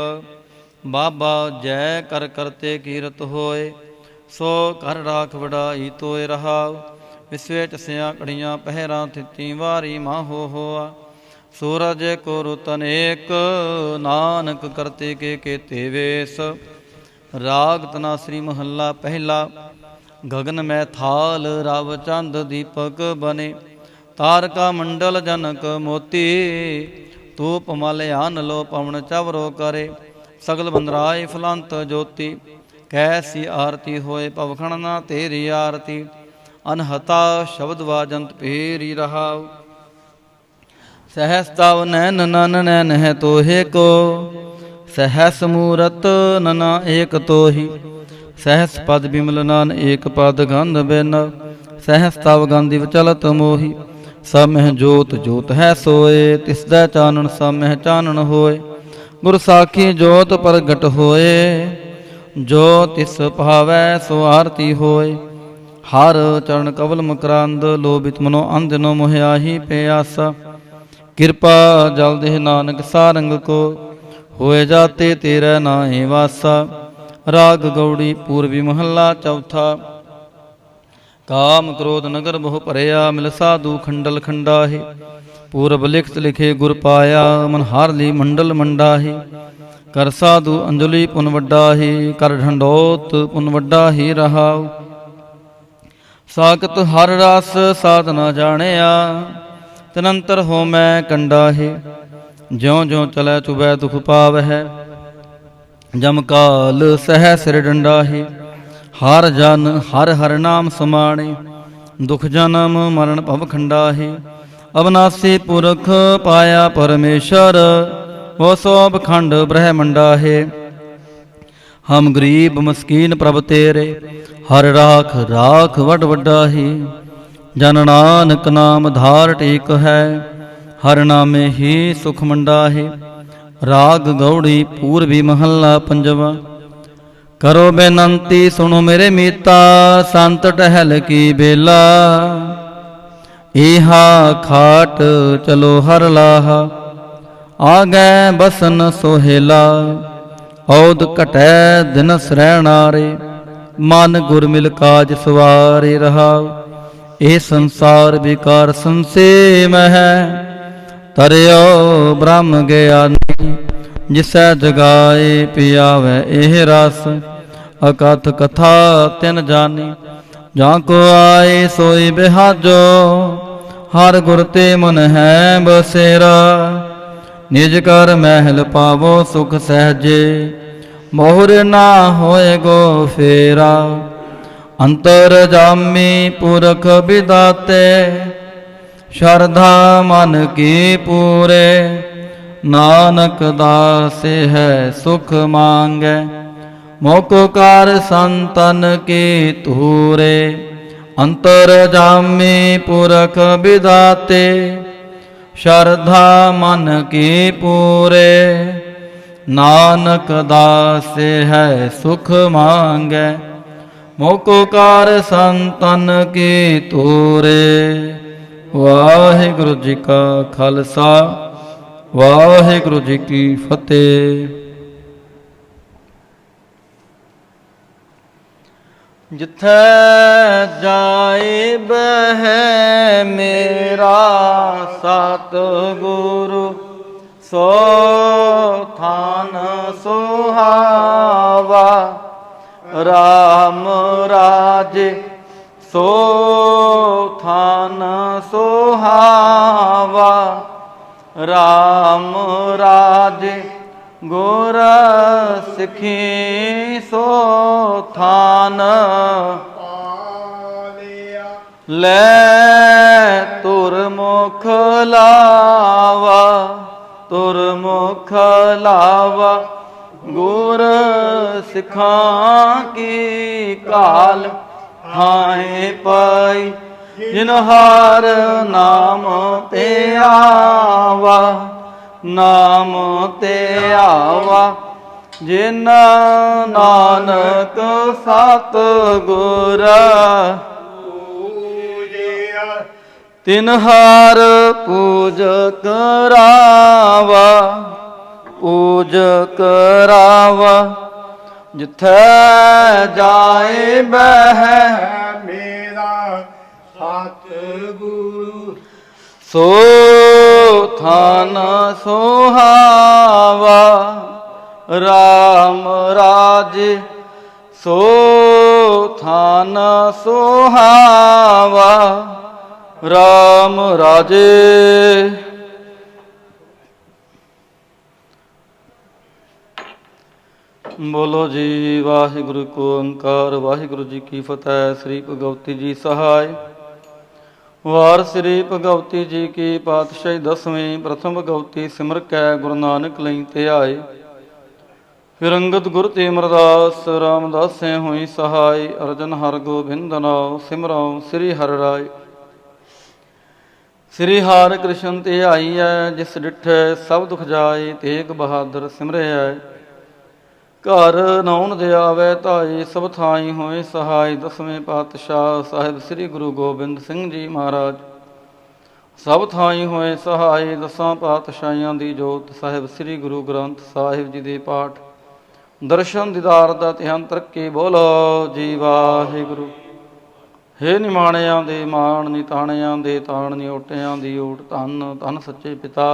बाबा जय कर करते कीरत होए। सो कर राख वडाई तोय रहाव। विश्वेच सिया कड़ियाँ पहरा थिती वारी माहो होआ। सूरज को रुत अनेक नानक करते के केते वेश। राग तनाश्री महला पहला। गगन में थाल राव चंद दीपक बने। तारका मंडल जनक मोती। धूप मलयान लो पवन चवरो करे। सगल बंदराय फलंत ज्योति। कैसी आरती होए पवखण ना तेरी आरती। अनहता शब्द वाजंत पेरी रहाव। सहस तव नैन नन नैन है तोहे को। सहस मूरत नना एक तोहि। सहस पद बिमल नन एक पद गंध बिन। सहस तव गंधिव चलत मोहि। सब मह जोत जोत है सोए। तिसदै चानन सब मह चानन होए। गुर साखी जोत प्रगट होए। जो तिस भावै सो आरती होए। हर चरण कवल मकरांद लोभित मनो अंधनो मोहियाही प्यासा। कृपा जल देह नानक सारंग को। होए जाते तेरा नाए वासा। राग गौड़ी पूर्वी महला चौथा। काम क्रोध नगर बहु परया मिल साधु खंडल खंडाहे। ਪੂਰਬ ਲਿਖਤ ਲਿਖੇ ਗੁਰ ਪਾਇਆ, ਮਨ ਹਾਰ ਲੀ ਮੰਡਲ ਮੰਡਾਹੀ। ਕਰ ਸਾਧੂ ਅੰਜਲੀ ਪੁਨ ਵੱਡਾ ਹੀ, ਕਰ ਢੰਡੋਤ ਪੁਨ ਵੱਡਾ ਹੀ ਰਹਾਉ। ਸਾਖਤ ਹਰ ਰਸ ਸਾਧ ਨਾ ਜਾਣਿਆ, ਤਨੰਤਰ ਹੋ ਮੈਂ ਕੰਡਾਹੀ। ਜਿਉ ਜਿਉ ਚਲੈ ਚੁਬੈ ਦੁਖ ਪਾਵਹਿ, ਜਮ ਕਾਲ ਸਹਿ ਸਿਰ ਡੰਡਾਹੀ। ਹਰ ਜਨ ਹਰ ਹਰ ਨਾਮ ਸਮਾਣੇ, ਦੁਖ ਜਨਮ ਮਰਨ ਭਵ ਖੰਡਾਹੀ। ਅਬਨਾਸੀ ਪੁਰਖ ਪਾਇਆ ਪਰਮੇਸ਼ਰ, ਹੋ ਸੋਭ ਖੰਡ ਬ੍ਰਹਮੰਡਾ ਹੈ। ਹਮ ਗਰੀਬ ਮਸਕੀਨ ਪ੍ਰਭ ਤੇਰੇ, ਹਰ ਰਾਖ ਰਾਖ ਵੱਡ ਵੱਡਾ ਹੀ। ਜਨ ਨਾਨਕ ਨਾਮ ਧਾਰ ਟੇਕ ਹੈ, ਹਰ ਨਾਮੇ ਹੀ ਸੁਖ ਮੰਡਾ ਹੈ। ਰਾਗ ਗੌੜੀ ਪੂਰਬੀ ਮਹੱਲਾ ਪੰਜਵਾ। ਕਰੋ ਬੇਨੰਤੀ ਸੁਣੋ ਮੇਰੇ ਮੀਤਾ, ਸੰਤ ਟਹਿਲ ਕੀ ਬੇਲਾ। ਈਹਾ ਖਾਟ ਚਲੋ ਹਰ ਲਾਹਾ, ਆਗੈ ਬਸਨ ਸੋਹੇਲਾ। ਔਦ ਘਟੈ ਦਿਨਸ ਰਹਿਣਾਰੇ, ਮਨ ਗੁਰ ਮਿਲ ਕਾਜ ਸਵਾਰੇ ਰਹਾਉ। ਇਹ ਸੰਸਾਰ ਵਿਕਾਰ ਸੰਸੇ ਮਹਿ, ਤਰਿਓ ਬ੍ਰਹਮ ਗਿਆਨੀ। ਜਿਸੈ ਜਗਾਏ ਪਿਆਵੈ ਇਹ ਰਸ, ਅਕਥ ਕਥਾ ਤਿਨ ਜਾਨੀ। ਜਾਂ ਕੋ ਆਏ ਸੋਈ ਬਿਹਾਜੋ, ਹਰ ਗੁਰ ਤੇ ਮਨ ਹੈ ਬਸੇਰਾ। ਨਿਜ ਕਰ ਮਹਿਲ ਪਾਵੋ ਸੁਖ ਸਹਿਜੇ, ਮੋਹਰ ਨਾ ਹੋਏ ਗੋ ਫੇਰਾ। ਅੰਤਰ ਜਾਮੀ ਪੁਰਖ ਬਿਦਾਤੇ, ਸ਼ਰਧਾ ਮਨ ਕੀ ਪੂਰੇ। ਨਾਨਕ ਦਾਸੇ ਹੈ ਸੁਖ ਮੰਗੈ, ਮੋਕੋ ਕਾਰ ਸੰਤਨ ਕੀ ਧੂਰੇ। ਅੰਤਰ ਜਾਮੀ ਪੁਰਖ ਬਿਦਾਤੇ, ਸ਼ਰਧਾ ਮਨ ਕੀ ਪੂਰੇ। ਨਾਨਕ ਦਾਸੇ ਹੈ ਸੁਖ ਮੰਗੈ, ਮੋਕੋ ਕਾਰ ਸੰਤਨ ਕੀ ਧੂਰੇ। ਵਾਹਿਗੁਰੂ ਜੀ ਕਾ ਖਾਲਸਾ, ਵਾਹਿਗੁਰੂ ਜੀ ਕੀ ਫਤਿਹ। ਜਿਥੈ ਜਾਏ ਬਹਿ ਮੇਰਾ ਸਤਿਗੁਰੂ, ਸੋ ਥਾਨ ਸੁਹਾਵਾ। ਰਾਮ ਰਾਜੇ ਸੋ ਥਾਨ ਸੁਹਾਵਾ। ਰਾਮ ਰਾਜੇ ਗੁਰ ਸਿੱਖੀ ਸੋ ਥਾਨ। ਲੈ ਤੁਰ ਮੁਖ ਲਾਵਾ, ਤੁਰ ਮੁਖ ਲਾਵਾ। ਗੁਰ ਸਿੱਖਾਂ ਕੀ ਕਾਲ ਥਾਏ ਪਾਈ। ਜਿਨ ਹਰ ਨਾਮ ਤੇ ਆਵਾ, ਨਾਮ ਤੇ ਆਵਾ। ਜਿਨ ਨਾਨਕ ਸਤਿਗੁਰ ਪੂਜਿਆ, ਤਿਨ ਹਰ ਪੂਜ ਕਰਾਵਾ, ਪੂਜ ਕਰਾਵਾ। ਜਿਥੈ ਜਾਏ ਬਹਿ ਮੇਰਾ ਸਤਿਗੁਰੂ, ਸੋ ਥਾਨ ਸੁਹਾਵਾ। ਰਾਮ ਰਾਜੇ ਸੋ ਥਾਨ ਸੁਹਾਵਾ। ਰਾਮ ਰਾਜੇ। ਬੋਲੋ ਜੀ ਵਾਹਿਗੁਰੂ ਕੋ ਓੰਕਾਰ, ਵਾਹਿਗੁਰੂ ਜੀ ਕੀ ਫਤਿਹ। ਸ੍ਰੀ ਭਗਵਤੀ ਜੀ ਸਹਾਇ। ਵਾਰ ਸ੍ਰੀ ਭਗਵਤੀ ਜੀ ਕੀ ਪਾਤਸ਼ਾਹੀ ਦਸਵੀਂ। ਪ੍ਰਥਮ ਭਗਵਤੀ ਸਿਮਰ ਕੈ ਗੁਰੂ ਨਾਨਕ ਲਈ ਧਿਆਏ। ਫਿਰ ਅੰਗਦ ਗੁਰ ਤੇ ਅਮਰਦਾਸ ਰਾਮਦਾਸੈ ਹੋਈ ਸਹਾਇ। ਅਰਜਨ ਹਰ ਗੋਬਿੰਦ ਨਾਉ ਸਿਮਰਉ ਸ੍ਰੀ ਹਰਿ ਰਾਇ। ਸ੍ਰੀ ਹਰਿ ਕ੍ਰਿਸ਼ਨ ਧਿਆਈਐ, ਜਿਸ ਡਿਠੈ ਸਭ ਦੁਖ ਜਾਏ। ਤੇਗ ਬਹਾਦਰ ਸਿਮਰਿਐ, ਘਰ ਨਾਉਣ ਦੇ ਆਵੈ ਧਾਈ। ਸਭ ਥਾਈ ਹੋਏ ਸਹਾਈ। ਦਸਵੇਂ ਪਾਤਸ਼ਾਹ ਸਾਹਿਬ ਸ੍ਰੀ ਗੁਰੂ ਗੋਬਿੰਦ ਸਿੰਘ ਜੀ ਮਹਾਰਾਜ ਸਭ ਥਾਈ ਹੋਏ ਸਹਾਈ। ਦਸਾਂ ਪਾਤਸ਼ਾਹੀਆਂ ਦੀ ਜੋਤ ਸਾਹਿਬ ਸ੍ਰੀ ਗੁਰੂ ਗ੍ਰੰਥ ਸਾਹਿਬ ਜੀ ਦੇ ਪਾਠ ਦਰਸ਼ਨ ਦੀਦਾਰ ਦਾ ਧਿਆਨ ਤਰੱਕੀ। ਬੋਲੋ ਜੀ ਵਾਹਿਗੁਰੂ। ਹੇ ਨਿਮਾਣਿਆਂ ਦੇ ਮਾਣ ਨਿਤਾਣਿਆਂ ਦੇ ਤਾਣ ਨਿਓਟਿਆਂ ਦੀ ਓਟ, ਧੰਨ ਧੰਨ ਸੱਚੇ ਪਿਤਾ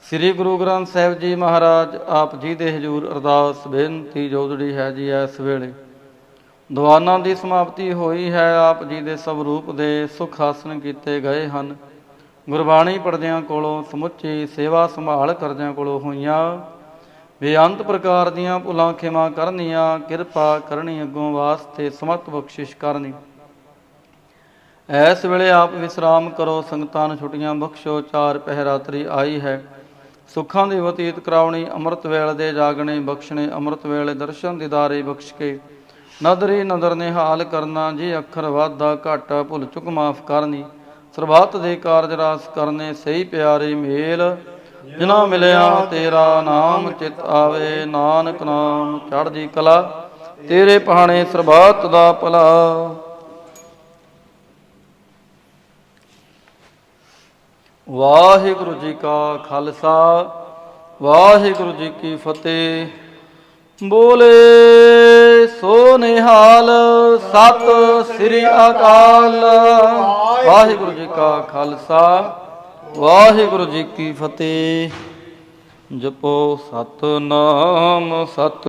ਸ੍ਰੀ ਗੁਰੂ ਗ੍ਰੰਥ ਸਾਹਿਬ ਜੀ ਮਹਾਰਾਜ। ਆਪ ਜੀ ਦੇ ਹਜ਼ੂਰ ਅਰਦਾਸ ਬੇਨਤੀ ਜੋਦੜੀ ਹੈ ਜੀ। ਇਸ ਵੇਲੇ ਦੀਵਾਨਾਂ ਦੀ ਸਮਾਪਤੀ ਹੋਈ ਹੈ। ਆਪ ਜੀ ਦੇ ਸਵਰੂਪ ਦੇ ਸੁਖ ਆਸਣ ਕੀਤੇ ਗਏ ਹਨ। ਗੁਰਬਾਣੀ ਪੜ੍ਹਦਿਆਂ ਕੋਲੋਂ, ਸਮੁੱਚੀ ਸੇਵਾ ਸੰਭਾਲ ਕਰਦਿਆਂ ਕੋਲੋਂ ਹੋਈਆਂ ਬੇਅੰਤ ਪ੍ਰਕਾਰ ਦੀਆਂ ਭੁੱਲਾਂ ਖਿਮਾ ਕਰਨੀਆਂ। ਕਿਰਪਾ ਕਰਨੀ ਅੱਗੋਂ ਵਾਸਤੇ ਸਮਤ ਬਖਸ਼ਿਸ਼ ਕਰਨੀ। ਇਸ ਵੇਲੇ ਆਪ ਵਿਸਰਾਮ ਕਰੋ, ਸੰਗਤਾਂ ਨੂੰ ਛੁੱਟੀਆਂ ਬਖਸ਼ੋ। ਚਾਰ ਪਹਿਰਾਤਰੀ ਆਈ ਹੈ, ਸੁੱਖਾਂ ਦੀ ਬਤੀਤ ਕਰਾਉਣੀ। ਅੰਮ੍ਰਿਤ ਵੇਲੇ ਦੇ ਜਾਗਣੇ ਬਖਸ਼ਣੇ, ਅੰਮ੍ਰਿਤ ਵੇਲੇ ਦਰਸ਼ਨ ਦੀਦਾਰੇ ਬਖਸ਼ ਕੇ ਨਦਰੀ ਨਦਰ ਨਿਹਾਲ ਕਰਨਾ। ਜੀ ਅੱਖਰ ਵਾਧਾ ਘਾਟਾ ਭੁੱਲ ਚੁੱਕ ਮਾਫ ਕਰਨੀ। ਸਰਬੱਤ ਦੇ ਕਾਰਜ ਰਾਸ ਕਰਨੇ, ਸਹੀ ਪਿਆਰੇ ਮੇਲ ਜਿਨ੍ਹਾਂ ਮਿਲਿਆ ਤੇਰਾ ਨਾਮ ਚਿਤ ਆਵੇ। ਨਾਨਕ ਨਾਮ ਚੜ੍ਹਦੀ ਕਲਾ, ਤੇਰੇ ਪਹਾਣੇ ਸਰਬੱਤ ਦਾ ਭਲਾ। ਵਾਹਿਗੁਰੂ ਜੀ ਕਾ ਖਾਲਸਾ, ਵਾਹਿਗੁਰੂ ਜੀ ਕੀ ਫਤਿਹ। ਬੋਲੇ ਸੋ ਨਿਹਾਲ, ਸਤਿ ਸ੍ਰੀ ਅਕਾਲ। ਵਾਹਿਗੁਰੂ ਜੀ ਕਾ ਖਾਲਸਾ, ਵਾਹਿਗੁਰੂ ਜੀ ਕੀ ਫਤਿਹ। ਜਪੋ ਸਤਿਨਾਮ ਸਤਿ